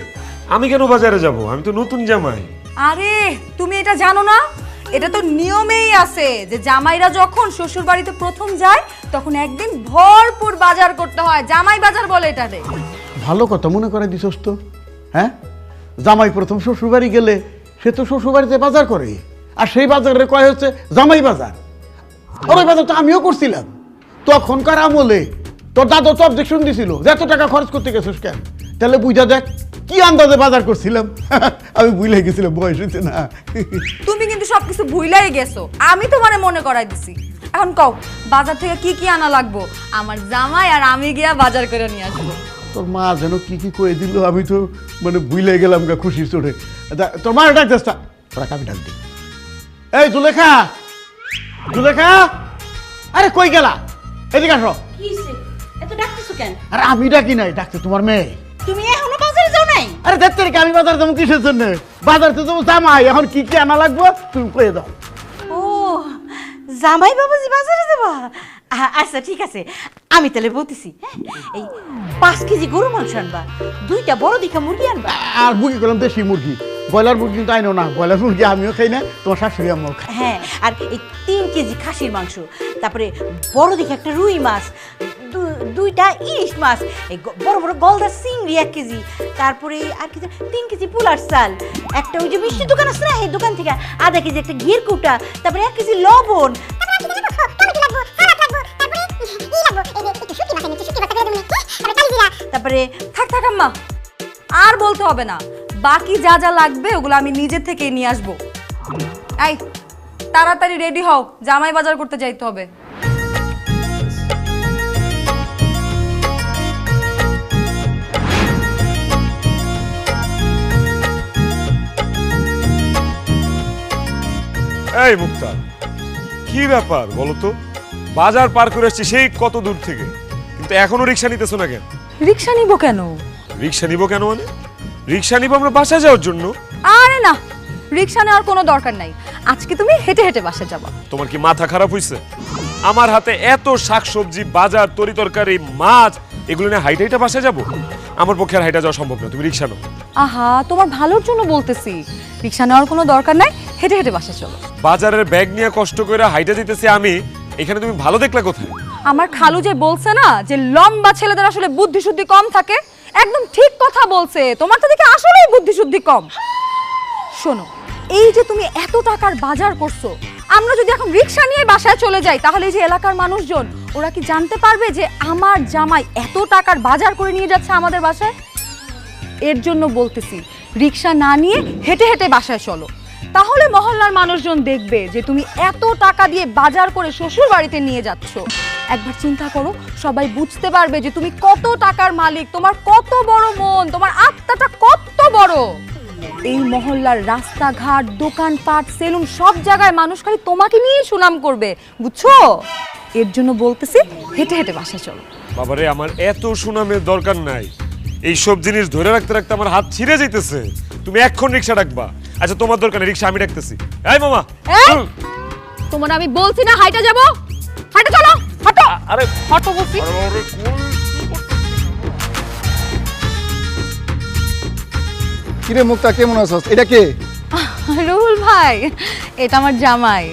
আমি কেন বাজারে যাব? আমি তো নতুন জামাই। আরে তুমি এটা জানো না? এটা তো নিয়মেই আছে যে জামাইরা যখন শ্বশুর বাড়িতে প্রথম যায় তখন একদিন ভরপুর বাজার করতে হয়, জামাই বাজার বলে এটারে। ভালো কথা মনে করে দিছস তো। হ্যাঁ, জামাই প্রথম শ্বশুর বাড়ি গেলে সে তো শ্বশুর বাড়িতে বাজার করে, আর সেই বাজারে কয় হচ্ছে জামাই বাজার। আর ওই বাজার তো আমিও করছিলাম তখনকার আমলে। তোর দাদা তো অবজেকশন দিছিল যে এত টাকা খরচ করতে গেছিস কেন? তাহলে বুঝা দেখ কি আন্দাজে বাজার করছিলাম। আমি ভুলে গেছিলাম, বয়স হয়েছে না। তুমি কিন্তু সবকিছু ভুলাই গেছো, আমি তোমারে মনে করাই দিছি। এখন কও বাজার থেকে কি কি আনা লাগবো? আমার জামাই আর আমি গিয়া বাজার করে নিয়ে আসবো। তোর মা যেন কি কি কয়ে দিল, আমি তো মানে ভুলে গেলাম গা খুশির চোটে। তোর মা ডাক চেষ্টা ওরা কামি ডাক দিই। এই জুলেখা, জুলেখা, আরে কই গেলা? এদিকে আসো। কি হইছে? এত ডাকতেছো কেন? আরে আমি ডাকি নাই, ডাকছে তোমার মেয়ে। তুমি এখনো বাজারে যাও নাই? আরে দেখ তারিখে আমি বাজার যাবো কিসের জন্য? বাজার তো যাবো জামাই, এখন কি কি আনা লাগবো তুমি কয়ে দাও। ও জামাই বাবাজি বাজারে যাবা? আচ্ছা ঠিক আছে, আমি তাহলে বলতেছি। হ্যাঁ, এই 5 কেজি গরু মাংস আনবা, 2টা বড় দেখা মুরগি আনবা। আর মুরগি করলাম দেশি মুরগি, ব্রয়লার মুরগি কিন্তু আইনো না। ব্রয়লার মুরগি আমিও খাই না, তোমার শাশুড়ি আম্মাও খাই। হ্যাঁ, আর এই 3 কেজি খাসির মাংস, তারপরে বড় দেখে একটা রুই মাছ, 2টা ইলিশ মাছ, এই বড় বড় গলদা চিংড়ি 1 কেজি, তারপরে আর কি 3 কেজি পোলার চাল, একটা ওই যে মিষ্টি দোকান আছে না, এই দোকান থেকে আধা কেজি একটা ঘির কুটা, তারপরে 1 কেজি লবণ, তারপরে থাক থাক আম্মা, আর বলতে হবে না। বাকি যা যা লাগবে ওগুলো আমি নিজে থেকে নিয়ে আসবো। এই তাড়াতাড়ি রেডি হও, জামাই বাজার করতে যাইতে হবে। এই মুক্তা, কি ব্যাপার বলো তো? বাজার পার করে আসছি সেই কত দূর থেকে, কিন্তু এখনো রিক্সা নিতেছো না কেন? রিক্সা নিব কেন? রিক্সা নিব কেন মানে? রিক্সা নিব আমরা বাসায় যাওয়ার জন্য। আরে না, রিক্সা নেওয়ার কোনো দরকার নাই। আজকে তুমি হেঁটে হেঁটে বাসা যাবা। তোমার কি মাথা খারাপ হইছে? আমার হাতে এত শাকসবজি, বাজার, তরি তরকারি, মাছ, এগুলো নিয়ে হাইটা হাইটা বাসায় যাবো? আমার পক্ষে আর হাইটা যাওয়া সম্ভব না, তুমি রিক্সা নাও। আহা, তোমার ভালোর জন্য বলতেছি, রিক্সা নেওয়ার কোনো দরকার নাই, হেঁটে হেঁটে বাসা চলো। বাজারের ব্যাগ নিয়ে কষ্ট করে হাইটা যেতেছি আমি, এখানে তুমি ভালো দেখলা কোথায়? আমার খালু যে বলছে না যে লম্বা ছেলেদের আসলে বুদ্ধি শুদ্ধি কম থাকে, একদম ঠিক কথা বলছে। তোমার তো দেখে আসলেই বুদ্ধি শুদ্ধি কম। শোনো, এই যে তুমি এত টাকার বাজার করছো, আমরা যদি এখন রিক্সা নিয়ে বাসায় চলে যাই তাহলে এই যে এলাকার মানুষজন ওরা কি জানতে পারবে যে আমার জামাই এত টাকার বাজার করে নিয়ে যাচ্ছে আমাদের বাসায়? এর জন্য বলতেছি রিক্সা না নিয়ে হেঁটে হেঁটে বাসায় চলো। তাহলে মহল্লার মানুষজন দেখবে যে তুমি এত টাকা দিয়ে বাজার করে শ্বশুর বাড়িতে নিয়ে যাচ্ছ। একবার চিন্তা করো, সবাই বুঝতে পারবে যে তুমি কত টাকার মালিক, তোমার কত বড় মন, তোমার আত্মাটা কত বড়। এই মহল্লার রাস্তাঘাট, দোকানপাট, সেলুন সব জায়গায় মানুষ খালি তোমাকে নিয়েই সুনাম করবে, বুঝছো? এর জন্য বলতেছি হেঁটে হেঁটে বাসায় চলো। বাবারে, আমার এত সুনামের দরকার নাই। এই সব জিনিস ধরে রাখতে রাখতে আমার হাত ছিঁড়ে যাইতেছে। তুমি এখন রিক্সা ডাকবা? আচ্ছা, তোমার দরকার নেই, রিক্সা আমি ডাকতেছি। এই মামা, তোমার আমি বলছি না হাইটা যাবো, হাইটা চলো, হাঁটো। আরে হাঁটো বলছি। কিরে মুক্তা, কেমন আছিস? এটা কে? রুহুল ভাই, এটা আমার জামাই।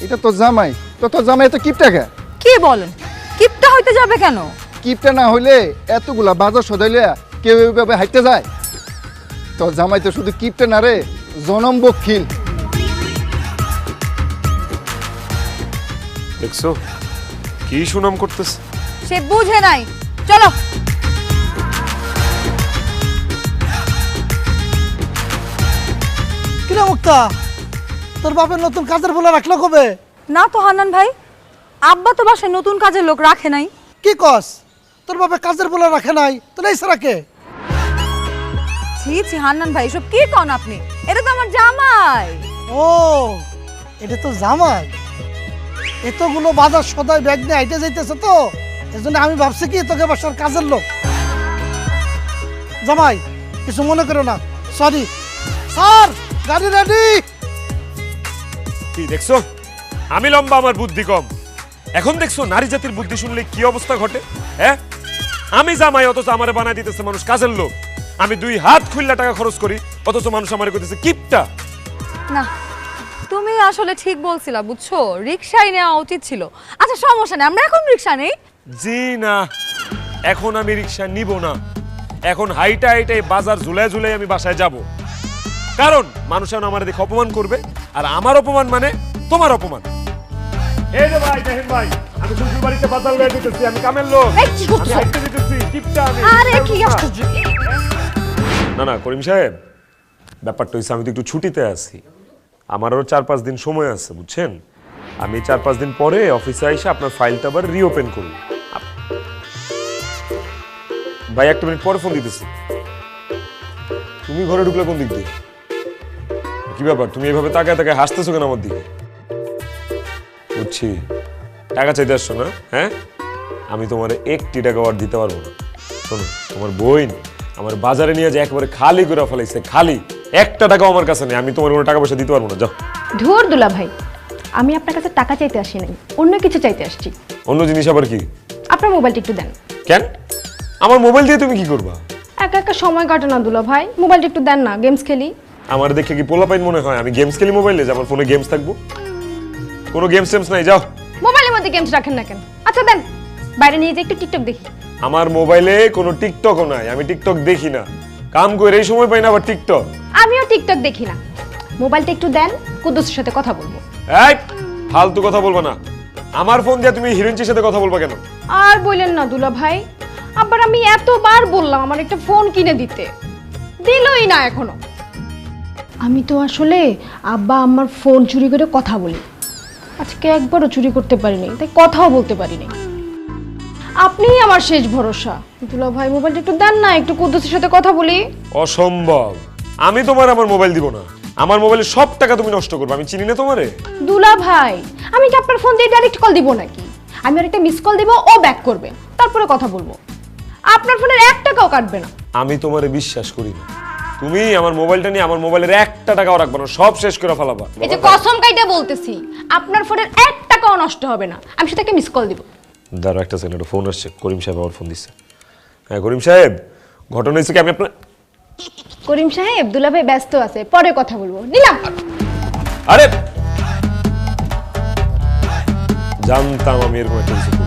এটা তো জামাই। তো জামাই তো কিপটা কে? কি বলেন? কিপটা হইতে যাবে কেন? কিপটা না হইলে এতগুলা বাজার সদাইলে কেউ এভাবে হাঁটতে যায়? তো জামাই তো শুধু কিপটা না রে, জনম বক্ষিল। দেখছো কি সুনাম করতেছে? সে বুঝে নাই, চলো। কিরে মুক্তা, তোর বাপের নতুন কাজের বলে রাখলো কবে? না তো হান্নান ভাই, আব্বা তো বাসায় নতুন কাজের লোক রাখে নাই। কি কস? তোর বাপে কাজের বলে রাখে নাই, তাহলে এই সারা কে? ছি ছি হান্নান ভাই, এসব কি কন আপনি? এটা তো আমার জামাই। ও, এটা তো জামাই। এতগুলো বাজার সদাই ব্যাগ নিয়ে আইতে যাইতেছে তো, এজন্য আমি ভাবছি কি তোকে বাসার কাজের লোক। জামাই, কিছু মনে করো না, সরি। স্যার, গাড়ি রেডি। কি দেখছো? আমি লম্বা, আমার বুদ্ধি কম। এখন দেখছো নারী জাতির বুদ্ধি শুনলে কি অবস্থা ঘটে? হ্যাঁ, আমি জামাই অথচ আমারে বানাই দিতেছে মানুষ কাজের লোক। আমি 2 হাত খুললা টাকা খরচ করি অথচ মানুষ আমারে কইতেছে কিপটা। না, তুমি আসলে ঠিক বলছিলা, বুঝছো? রিকশাই নেওয়া উচিত ছিল। আচ্ছা সমস্যা নেই, আমরা এখন রিকশা নেই। জি না, এখন আমি রিকশা নিব না। এখন হাইটা হাইটাই বাজার ঝুলাই ঝুলাই আমি বাসায় যাব। কারণ মানুষ এখন আমার দেখে অপমান করবে, আর আমার অপমান মানে তোমার অপমান। এই যে ভাই, দেখেন ভাই, আমি শ্বশুর বাড়িতে বাজার লয়ে দিতেছি, আমি কামের লোক, এই কি করছো? আমি হাইটে দিতেছি, কিপটা আমি। আরে কি আশ্চর্য! না না করিম সাহেব, ব্যাপারটা হইছে আমি তো একটু ছুটিতে আছি। আমার আরো 4-5 দিন সময় আছে, বুঝছেন? আমি 4-5 দিন পরে অফিসে এসে আপনার ফাইলটা আবার রিওপেন করব। ভাই, 1 মিনিট পরে ফোন দিতেছি। তুমি ঘরে ঢুকলে কোন দিক দিয়ে? কি ব্যাপার, তুমি এইভাবে তাকায় তাকায় হাসতেছো কেন আমার দিকে? বুঝছি, টাকা চাইতে আসছো না? হ্যাঁ, আমি তোমার 1টি টাকা আর দিতে পারবো না। শোনো, তোমার বোন আমার বাজারে নিয়ে যে একেবারে খালি করে ফেলাইছে, খালি 1টা টাকাও আমার কাছে নেই। আমি তোমার কোনো টাকা পয়সা দিতে পারবো না, যাও। ধুর দুলা ভাই, আমি আপনার কাছে টাকা চাইতে আসি নাই, অন্য কিছু চাইতে আসছি। অন্য জিনিস আবার কি? আপনার মোবাইলটা একটু দেন। কেন? আমার মোবাইল দিয়ে তুমি কি করবা? একা একা সময় কাটে না দুলা ভাই, মোবাইলটা একটু দেন না, গেমস খেলি। আমার দেখে কি পোলাপাইন মনে হয় আমি গেমস খেলি মোবাইলে? যে আমার ফোনে গেমস থাকবো? কোনো গেমস টেমস নাই, যাও। মোবাইলের মধ্যে গেমস রাখেন না কেন? আচ্ছা দেন, বাইরে নিয়ে যে একটু টিকটক দেখি। আমার মোবাইলে কোনো টিকটকও নাই, আমি টিকটক দেখি না। কাম করে এই সময় পাই না আবার টিকটক। আমিও টিকটক দেখি না। মোবাইলটা একটু দেন, কুদ্দুসের সাথে কথা বলবো। এই ফালতু কথা বলবা না। আমার ফোন দিয়ে তুমি হিরোইনচির সাথে কথা বলবা কেন? আর বললেন না দুলা ভাই, আবার আমি এতবার বললাম আমার একটা ফোন কিনে দিতে, দিলই না এখনো। আমি তো আসলে আব্বা আমার ফোন চুরি করে কথা বলি, আজকে একবারও চুরি করতে পারিনি, তাই কথাও বলতে পারিনি। আপনিই আমার শেষ ভরসা। দুলা ভাই, মোবাইলটা একটু দেন না, একটু কুদ্দুসের সাথে কথা বলি। অসম্ভব, আমি তোমার আমার মোবাইল দিব না। আমার মোবাইলে সব টাকা তুমি নষ্ট করবে, আমি চিনি না তোমারে। দুলা ভাই, আমি কি আপনার ফোন দিয়ে ডাইরেক্ট কল দিব নাকি? আমি আর একটা মিস কল দিব, ও ব্যাক করবে, তারপরে কথা বলবো। আপনার ফোনের 1 টাকাও কাটবে না। আমি তোমারে বিশ্বাস করি না। তুমি আমার মোবাইলটা নিয়ে আমার মোবাইলের 1টা টাকাও রাখবে না, সব শেষ করে ফেলাবা। এই যে কসম কাইটা বলতেছি, আপনার ফোনের 1 টাকাও নষ্ট হবে না। আমি সেটাকে মিস কল দিব। দাঁড়াও একটা সেকেন্ড, ফোন আসছে। করিম সাহেব আবার ফোন দিচ্ছে। হ্যাঁ করিম সাহেব, ঘটনা হয়েছে কি, আমি আপনার... করিম সাহেব, দুলা ভাই ব্যস্ত আছে, পরে কথা বলবো। নিলাম। আরে জানতাম আমি এরকম একটা কিছু করবো।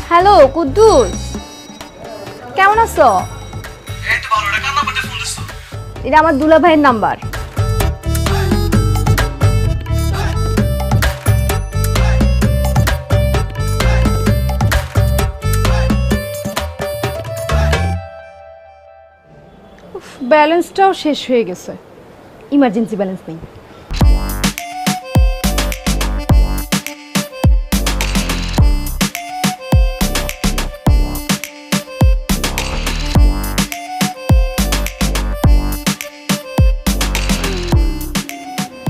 হ্যালো কুদ্দুস, কেমন আছো? এটা আমার দুলা ভাইয়ের নাম্বার। ব্যালেন্সটাও শেষ হয়ে গেছে, ইমার্জেন্সি ব্যালেন্স নেই।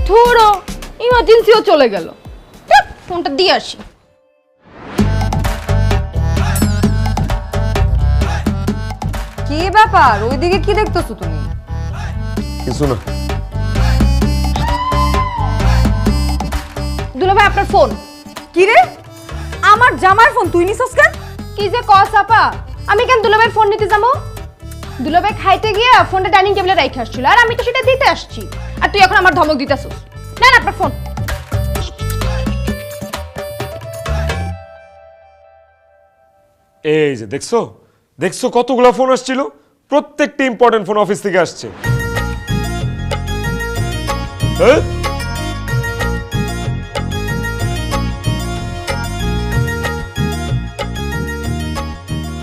ধরো ইমার্জেন্সিও চলে গেল, ফোনটা দিয়ে আসি। কি ব্যাপার, ওইদিকে কি দেখতেছো তুমি? কিছু না। দুলাভাই আপনার ফোন। কি রে, আমার জামার ফোন তুই নিছস কেন? কি যে কস আপা, আমি কেন দুলাভাইয়ের ফোন নিতে যাবো? দুলাভাই খাইতে গিয়ে ফোনটা ডাইনিং টেবিলে রেখে আসছিল, আর আমি তো সেটা দিতে আসছি, আর তুই এখন আমার ধমক দিতেছস। না না, আপনার ফোন। এই যে দেখছো দেখছো কতগুলো ফোন আসছিল, প্রত্যেকটা ইম্পর্টেন্ট ফোন অফিস থেকে আসছে। হ্যাঁ?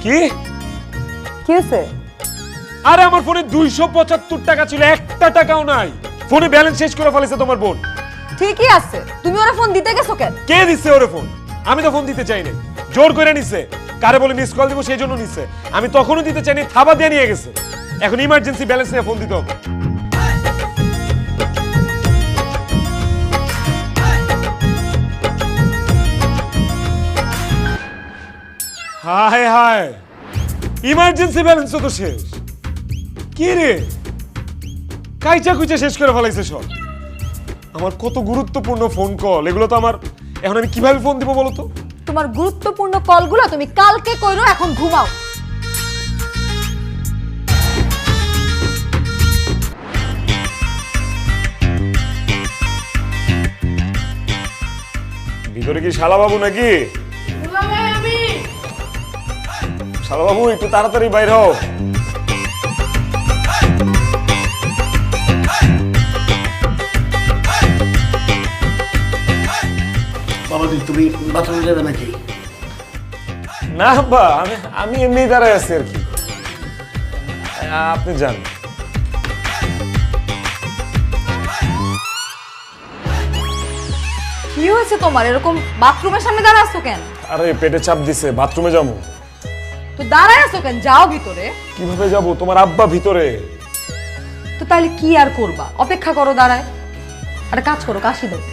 কি কি হয়েছে? আরে আমার ফোনে 275 টাকা ছিল, একটা টাকাও নাই। ফোনে ব্যালেন্স শেষ করে ফেলেছে তোমার বোন। ঠিকই আছে, তুমি ওরা ফোন দিতে গেছো কেন? কে দিচ্ছে ওরে ফোন? আমি তো ফোন দিতে চাই না, জোর করে নিছে। কারে বলে মিস কল দিব সেই জন্য নিছে। আমি তখনও দিতে চাইনি, থাবা দিয়ে নিয়ে গেছে। এখন ইমার্জেন্সি ব্যালেন্স নিয়ে ফোন দিতে হবে। হায় হায়, ইমার্জেন্সি ব্যালেন্স তো শেষ। কি রে, কাইচা কুইচা শেষ করে ফেলাইছে সব। আমার কত গুরুত্বপূর্ণ ফোন কল, এগুলো তো আমার। এখন আমি কিভাবে ফোন দিব বলো তো? তোমার গুরুত্বপূর্ণ কলগুলো তুমি কালকে কইরো, এখন ঘুমাও। ভিতরে কি শালা বাবু নাকি? শালা বাবু একটু তাড়াতাড়ি বাইর হও। বাবাজি তুমি বাথরুমে যাবে নাকি? না বা আমি এমনি দাঁড়ায় আছি আর কি। আপনি যান। কি হয়েছে তোমার, এরকম বাথরুমের সামনে দাঁড়ায় আছো কেন? আরে পেটে চাপ দিছে, বাথরুমে যাবো। তো দাঁড়ায় আছো কেন, যাও ভিতরে। কিভাবে যাব? তোমার আব্বা ভিতরে। তো তাহলে কি আর করবা, অপেক্ষা করো দাঁড়ায়। আরে কাজ করো, কাশি দাও।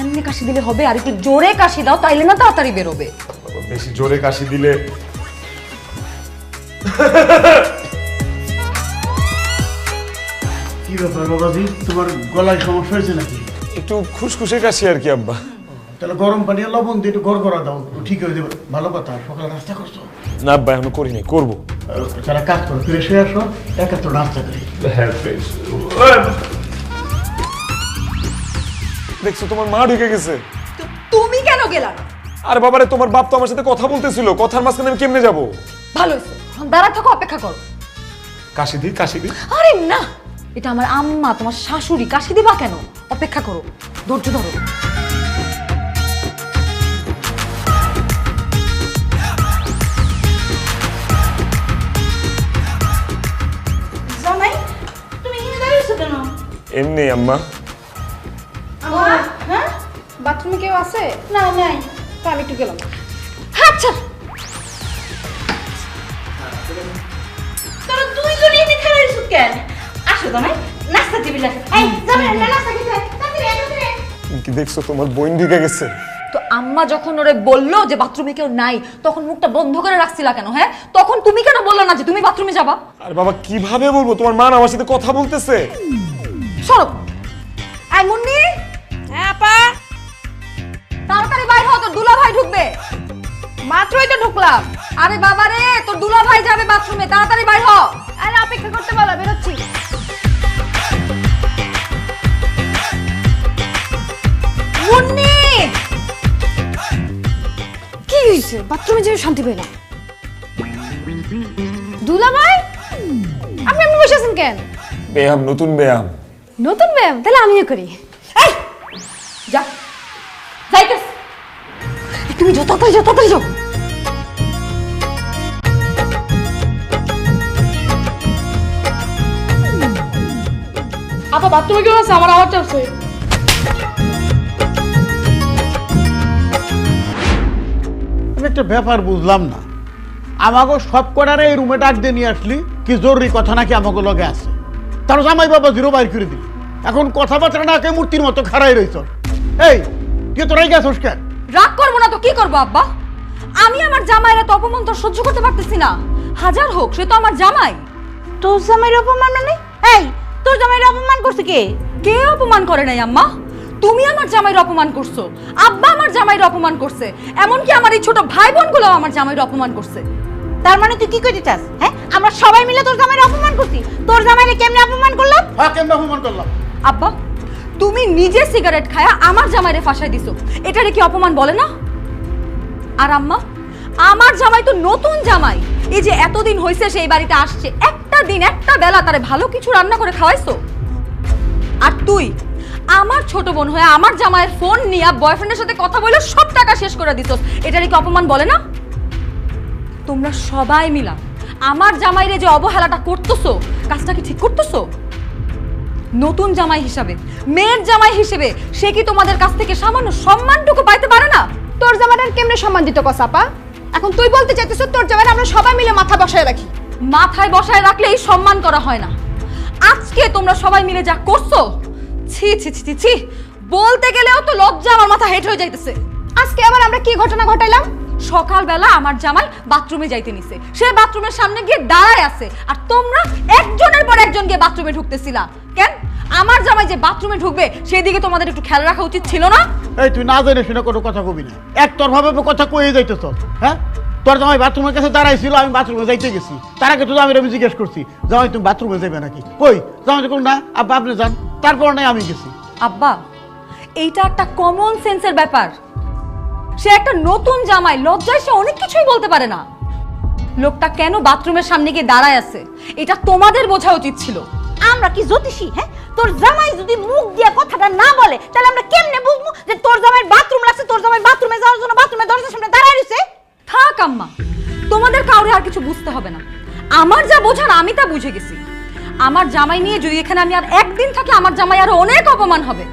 এমনি কাশি দিলে হবে, আর একটু জোরে কাশি দাও, তাইলে না তাড়াতাড়ি বেরোবে। বেশি জোরে কাশি দিলে কি ব্যাপার বাবাজি, তোমার গলায় সমস্যা হয়েছে নাকি? একটু খুশখুশে কাশি আর কি আব্বা। তাহলে গরম পানি আর লবণ দিয়ে একটু গড়গড়া দাও, ঠিক হয়ে যাবে। ভালো কথা, সকালে নাস্তা করছো? না আব্বা, এখনো করিনি, করবো। তারা কাজ করো, ফ্রেশ হয়ে আসো, একাত্র নাস্তা করি। দেখছো তোমার মা ঢুকে গেছে। তুমি কেন গেলা না? আরে বাবারে, তোমার বাপ তো আমার সাথে কথা বলতেছিল, কথার মাঝখানে আমি কেমনে যাবো? ভালো হয়েছে, দাঁড়ায় থাকো, অপেক্ষা করো। কাশি দি, কাশি দি। আরে না, এটা আমার আম্মা, তোমার শাশুড়ি, কাশি দিবা কেন? অপেক্ষা করো, ধৈর্য ধরো। জামাই, তুমি এখানে দাঁড়িয়েছো কেন? এমনি আম্মা। হ্যাঁ, বাথরুমে কেউ আছে? না নাই। তো আমি একটু গেলাম। আচ্ছা, তোরা দুইজনই এনে খাড়া হইছো কেন? আসো জামাই, নাস্তা টেবিল আছে। এই জামাই, নাস্তা খেতে আয়, তাড়াতাড়ি আয়, তাড়াতাড়ি আয়। কি দেখছো, তোমার বোন ঢুকে গেছে। তো আম্মা যখন ওরে বললো যে বাথরুমে কেউ নাই, তখন মুখটা বন্ধ করে রাখছিলা কেন? হ্যাঁ, তখন তুমি কেন বললা না যে তুমি বাথরুমে যাবা? আরে বাবা, কিভাবে বলবো? তোমার মা না আমার সাথে কথা বলতেছে। সরো। আই মুন্নি। হ্যাঁ আপা, তাড়াতাড়ি বাইরে হও, তোর দুলা ভাই ঢুকবে। মাত্রই তো ঢুকলাম। আরে বাবা রে, তোর দুলা ভাই যাবে বাথরুমে, তাড়াতাড়ি বাইরে হও। আরে অপেক্ষা করতে বলো, বেরোচ্ছি। মুন্নি, কি হয়েছে? বাথরুমে যেয়ে শান্তি পাই না। দুলাভাই, আপনি এমনি বসে আছেন কেন? ব্যায়াম, নতুন ব্যায়াম। নতুন ব্যায়াম? তাহলে আমিও করি। এই যা, যাইতেছ। তুমি যত তাড়াতাড়ি যাও, তাড়াতাড়ি যাও। আপা বাথরুমে কেউ আছে? আমার আওয়াজ আসছে। আমি একটা ব্যাপার বুঝলাম না, আমাকে সব করারে এই রুমে ডাক দিয়ে নিয়ে আসলি, কি জরুরি কথা নাকি আমাকে লগে আছে? তার জামাই বাবা জিরো বাইর করে দিলি, এখন কথাবার্তা না কে মূর্তির মতো খাড়াই রইছ। এই তুই তোরাই গেছস কেন? রাগ করবো না তো কি করবো আব্বা? আমি আমার জামাইরা তো অপমান তো সহ্য করতে পারতেছি না। হাজার হোক সে তো আমার জামাই। তোর জামাইয়ের অপমান মানে? এই তোর জামাইয়ের অপমান করছে কে? কে অপমান করে নাই আম্মা? তুমি আমার জামাইয়ের অপমান করছো, আব্বা আমার জামাইয়ের অপমান করছে, এমনকি আমার এই ছোট ভাই বোনগুলো আমার জামাইয়ের অপমান করছে। তার মানে তুই কি কইতে চাস? হ্যাঁ, আমরা সবাই মিলে তোর জামাইয়ের অপমান করছি। তোর জামাইরে কেমনে অপমান করলাম? হ্যাঁ, কেমনে অপমান করলাম? আব্বা তুমি নিজে সিগারেট খায়া আমার জামাইরে ফাঁসাই দিছো, এটারে কি অপমান বলে না? আর আম্মা আমার জামাই তো নতুন জামাই, এই যে এতদিন হইছে সেই বাড়িতে আসছে, একটা দিন একটা বেলা তারে ভালো কিছু রান্না করে খাওয়াইছো? আর তুই আমার ছোট বোন হয়ে আমার জামাইয়ের ফোন নিয়ে বয়ফ্রেন্ডের সাথে কথা বলে সব টাকা শেষ করে দিছস, এটারে কি অপমান বলে না? তোমরা সবাই মিলা আমার জামাইরে যে অবহেলাটা করতেছো, কাজটা কি ঠিক করতেছো? নতুন জামাই হিসাবে, মেয়ের জামাই হিসেবে সে কি তোমাদের কাছ থেকে সামান্য সম্মানটুকু পাইতে পারে না? তোর জামাইটার কেমনে সম্মান দিত কসাপা? এখন তুই বলতে চাইতেছ তোর জামাইটা আমরা সবাই মিলে মাথা বসায় রাখি? মাথায় বসায় রাখলেই সম্মান করা হয় না। আজকে তোমরা সবাই মিলে যা করছো, ছি ছি ছি ছি ছি, বলতে গেলেও তো লজ্জা আমার মাথা হেট হয়ে যাইতেছে। আজকে আবার আমরা কি ঘটনা ঘটাইলাম? সকালবেলা আমার জামাই বাথরুমে যাইতে নিছে, সে বাথরুমের সামনে গিয়ে দাঁড়ায় আছে, আর তোমরা একজনের পর একজন গিয়ে বাথরুমে ঢুকতেছিলা কেন? আমার জামাই যে বাথরুমে ঢুকবে সেদিকে তোমাদের একটু খেয়াল রাখা উচিত ছিল না? এই তুই না জেনে শুনে কোনো কথা কবি না, একতরফাভাবে কথা কয়ে যাইতেছ। হ্যাঁ, তোর জামাই বাথরুমের কাছে দাঁড়াইছিল, আমি বাথরুমে যাইতে গেছি, তার আগে তো আমি জিজ্ঞেস করছি জামাই তুমি বাথরুমে যাবে নাকি? কই জামাই তো না, আব্বা আপনি যান, তারপর নাই আমি গেছি। আব্বা এইটা একটা কমন সেন্সের ব্যাপার। সে একটা নতুন জামাই, লজ্জায় সে অনেক কিছুই বলতে পারে না। লোকটা কেন বাথরুমের সামনে গিয়ে দাঁড়ায় আছে এটা তোমাদের বোঝা উচিত ছিল। আমরা কি জ্যোতিষী? হ্যাঁ, তোর জামাই যদি মুখ দিয়ে কথাটা না বলে তাহলে আমরা কেমনে বুঝবো যে তোর জামাই বাথরুম লাগছে? তোর জামাই বাথরুমে যাওয়ার জন্য বাথরুমের দরজার সামনে দাঁড়ায় রইছে। থাক আম্মা, তোমাদের কাউরে আর কিছু বুঝতে হবে না, আমার যা বোঝার আমি তা বুঝে গেছি। আমার জামাই নিয়ে যদি এখানে আমি আর একদিন থাকি, আমার জামাই আরো অনেক অপমান হবে।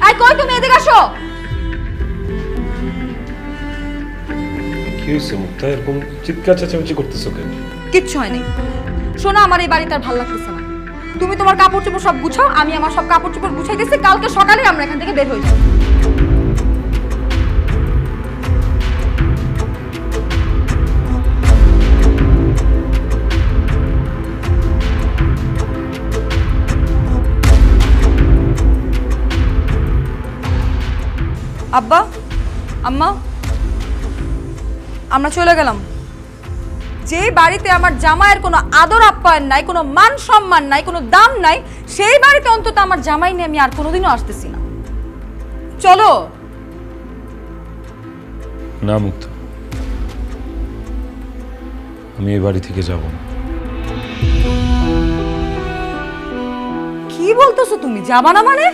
এই কই তুমি এদিকে আসো। কি হয়েছে মুক্তা, এরকম চিৎকার চেঁচামেচি করতেছো কেন? কিচ্ছু হয়নি। শোনো, আমার এই বাড়িতে আর ভালো লাগতেছে না। তুমি তোমার কাপড় চোপড় সব গুছাও, আমি আমার সব কাপড় চোপড় গুছাই দিয়েছি, কালকে সকালে আমরা এখান থেকে বের হয়ে যাবো। আব্বা আম্মা আমরা চলে গেলাম। যে বাড়িতে আমার জামাইয়ের কোনো আদর আপ্যায়ন নাই, কোনো মান সম্মান নাই, কোনো দাম নাই, সেই বাড়িতে অন্তত আমার জামাই নিয়ে আমি আর কোনোদিনও আসতেছি না। চলো। না মুক্তা, আমি এই বাড়ি থেকে যাব না। কি বলতেছো তুমি? যাবা না মানে?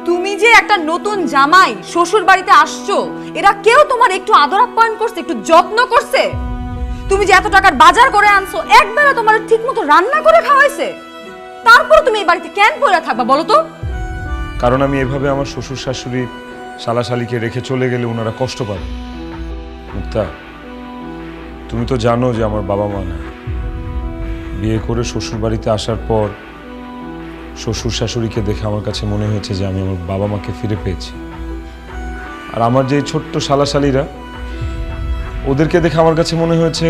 তুমি যে একটা নতুন জামাই, শ্বশুর বাড়িতে আসছো, এরা কেউ তোমার একটু আদর আপ্যায়ন করছে, একটু যত্ন করছে? তুমি যে এত টাকার বাজার করে আনছো, একবেলা তোমার ঠিক মতো রান্না করে খাওয়াইছে, তারপর তুমি এই বাড়িতে কেন পড়ে থাকবা বলো তো? কারণ আমি এভাবে আমার শ্বশুর শাশুড়ি শালাশালিকে রেখে চলে গেলে ওনারা কষ্ট পাবে। মুক্তা, তুমি তো জানো যে আমার বাবা মা না। বিয়ে করে শ্বশুর বাড়িতে আসার পর শ্বশুর শাশুড়িকে দেখে আমার কাছে মনে হয়েছে যে আমি আমার বাবা মাকে ফিরে পেয়েছি। আর আমার যে ছোট্ট শালাশালিরা, ওদেরকে দেখে আমার কাছে মনে হয়েছে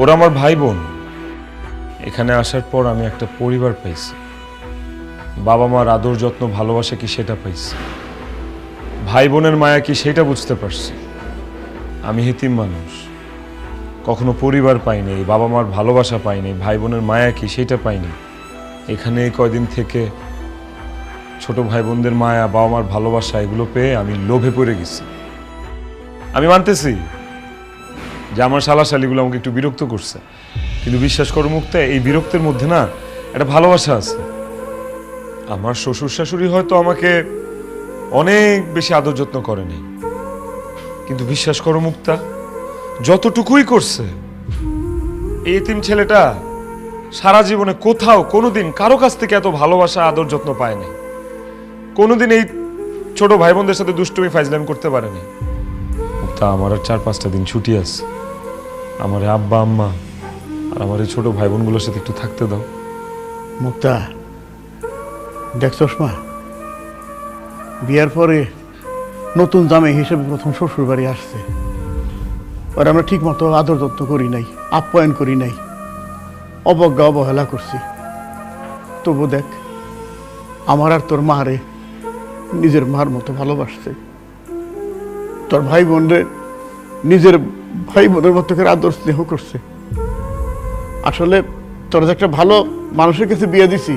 ওরা আমার ভাই বোন। এখানে আসার পর আমি একটা পরিবার পাইছি, বাবা মার আদর যত্ন ভালোবাসা কি সেটা পাইছি, ভাই বোনের মায়া কি সেটা বুঝতে পারছি। আমি হিতিম মানুষ, কখনো পরিবার পাইনি, বাবা মার ভালোবাসা পাইনি, ভাই বোনের মায়া কি সেটা পাইনি। এখানে এই কয়দিন থেকে ছোট ভাই বোনদের মায়া, বাবা মার ভালোবাসা এগুলো পেয়ে আমি লোভে পড়ে গেছি। আমি মানতেছি যে আমার শালাশালিগুলো আমাকে একটু বিরক্ত করছে, কিন্তু বিশ্বাস করো মুক্তা, এই বিরক্তের মধ্যে না একটা ভালোবাসা আছে। আমার শ্বশুর শাশুড়ি হয়তো আমাকে অনেক বেশি আদর যত্ন করেনি, কিন্তু বিশ্বাস করো মুক্তা, যতটুকুই করছে এই এতিম ছেলেটা সারা জীবনে কোথাও কোনোদিন কারো কাছ থেকে এত ভালোবাসা আদর যত্ন পায়নি। কোনোদিন এই ছোট ভাই বোনদের সাথে দুষ্টুমি ফাইজলামি করতে পারেনি। তা আমার আর 4-5টা দিন ছুটি আছে, আমার আব্বা আম্মা আর আমার এই ছোট ভাই বোনগুলোর সাথে একটু থাকতে দাও। মুক্তা, দেখছস মা, বিয়ার পরে নতুন জামাই হিসেবে প্রথম শ্বশুর বাড়ি আসছে, আর আমরা ঠিক মতো আদর যত্ন করি নাই, আপ্যায়ন করি নাই, অবজ্ঞা অবহেলা করছি। তবু দেখ, আমার আর তোর মারে নিজের মার মতো ভালোবাসছে, তোর ভাই বোনরে নিজের ভাই বোনের মতো করে আদর স্নেহ করছে। আসলে তোর যে একটা ভালো মানুষের কাছে বিয়ে দিছি,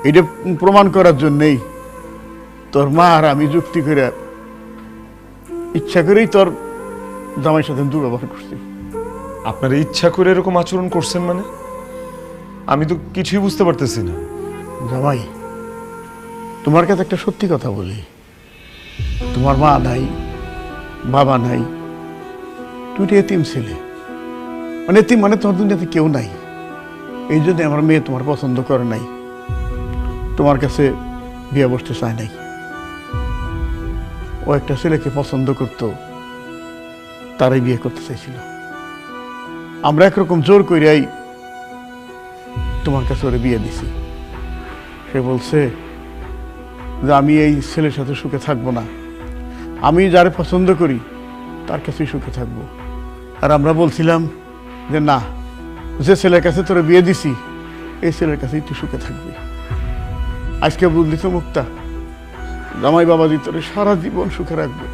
এটা প্রমাণ করার জন্যেই তোর মা আর আমি যুক্তি করে ইচ্ছা করেই তোর জামাইয়ের সাথে দুর্ব্যবহার করছি। আপনারা ইচ্ছা করে এরকম আচরণ করছেন মানে? আমি তো কিছুই বুঝতে পারতেছি না। জামাই, তোমার কাছে একটা সত্যি কথা বলি, তোমার মা নাই, বাবা নাই, তুই তো এতিম ছেলে, মানে এতিম মানে তোমার দুনিয়াতে কেউ নাই। এই জন্য আমার মেয়ে তোমার পছন্দ করে নাই, তোমার কাছে বিয়ে বসতে চায় নাই। ও একটা ছেলেকে পছন্দ করতো, তারাই বিয়ে করতে চাইছিল। আমরা একরকম জোর করিয়াই তোমার কাছে ওরে বিয়ে দিছি। সে বলছে যে আমি এই ছেলের সাথে সুখে থাকবো না, আমি যারে পছন্দ করি তার কাছেই সুখে থাকবো। আর আমরা বলছিলাম যে না, যে ছেলের কাছে তোরে বিয়ে দিছি এই ছেলের কাছেই তুই সুখে থাকবি। আজকে বুঝলি তো মুক্তা, জামাই বাবাজি তোরে সারা জীবন সুখে রাখবে।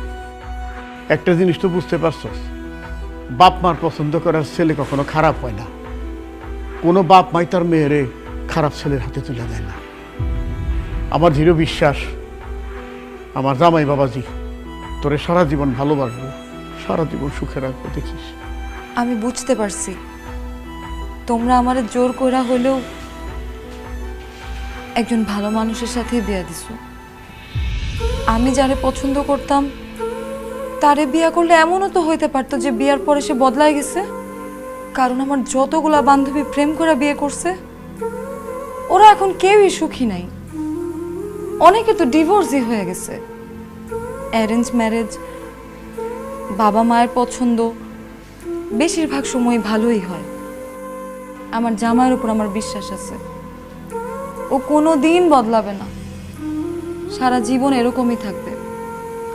একটা জিনিস তো বুঝতে পারছস, বাপ মার পছন্দ করার ছেলে কখনো খারাপ হয় না। কোনো বাপ মাই তার মেয়েরে খারাপ ছেলের হাতে তুলে দেয় না। আমার দৃঢ় বিশ্বাস, আমার জামাই বাবাজি তোরে সারা জীবন ভালোবাসবো, সারা জীবন সুখে রাখবো, দেখিস। আমি বুঝতে পারছি তোমরা আমারে জোর কইরা হলেও একজন ভালো মানুষের সাথে বিয়া দিছো। আমি যারে পছন্দ করতাম তারে বিয়া করলে এমনও তো হইতে পারতো যে বিয়ার পরে সে বদলায় গেছে। কারণ আমার যতগুলা বান্ধবী প্রেম করে বিয়ে করছে ওরা এখন কেউই সুখী নাই, অনেকে তো ডিভোর্সই হয়ে গেছে। অ্যারেঞ্জ ম্যারেজ, বাবা মায়ের পছন্দ বেশিরভাগ সময় ভালোই হয়। আমার জামাইয়ের উপর আমার বিশ্বাস আছে, ও কোনো দিন বদলাবে না, সারা জীবন এরকমই থাকবে,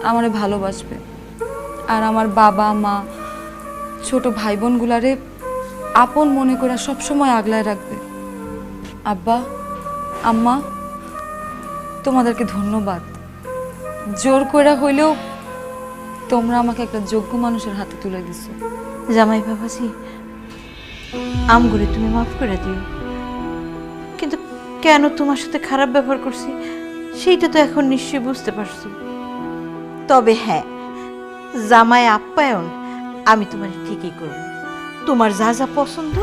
আমারে ভালোবাসবে। আর আমার বাবা মা ছোট ভাই বোনগুলারে আপন মনে করে সবসময় আগলায় রাখবে। আব্বা আম্মা, তোমাদেরকে ধন্যবাদ। জোর করে হইলেও তোমরা আমাকে একটা যোগ্য মানুষের হাতে তুলে দিছো। জামাই বাবাজি, আমগুলি তুমি মাফ করে দিও, কিন্তু কেন তোমার সাথে খারাপ ব্যবহার করছি সেইটা তো এখন নিশ্চয়ই বুঝতে পারছো। তবে হ্যাঁ, জামাই আপ্যায়ন আমি তোমার ঠিকই করব। তোমার যা যা পছন্দ,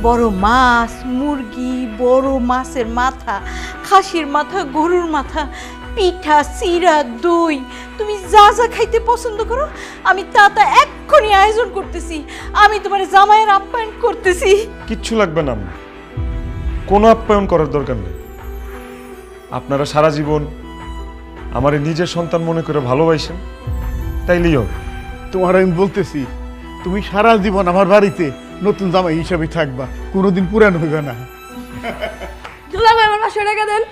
বড় মাছ, মুরগি, বড় মাছের মাথা, খাসির মাথা, গরুর মাথা, পিঠা, চিড়া, দই, তুমি যা যা খাইতে পছন্দ করো আমি তা তা এক্ষুনি আয়োজন করতেছি। আমি তোমার জামাইয়ের আপ্যায়ন করতেছি। কিচ্ছু লাগবে না, কোনো আপ্যায়ন করার দরকার নেই। আপনারা সারা জীবন আমার নিজের সন্তান মনে করে ভালোবাসেন, তাইলেই হবে। তোমার আমি বলতেছি, তুমি সারা জীবন আমার বাড়িতে নতুন জামাই হিসাবে থাকবা, কোনোদিন পুরানো হইবে না। দুলাভাই আমার পাশে রেখে দেন।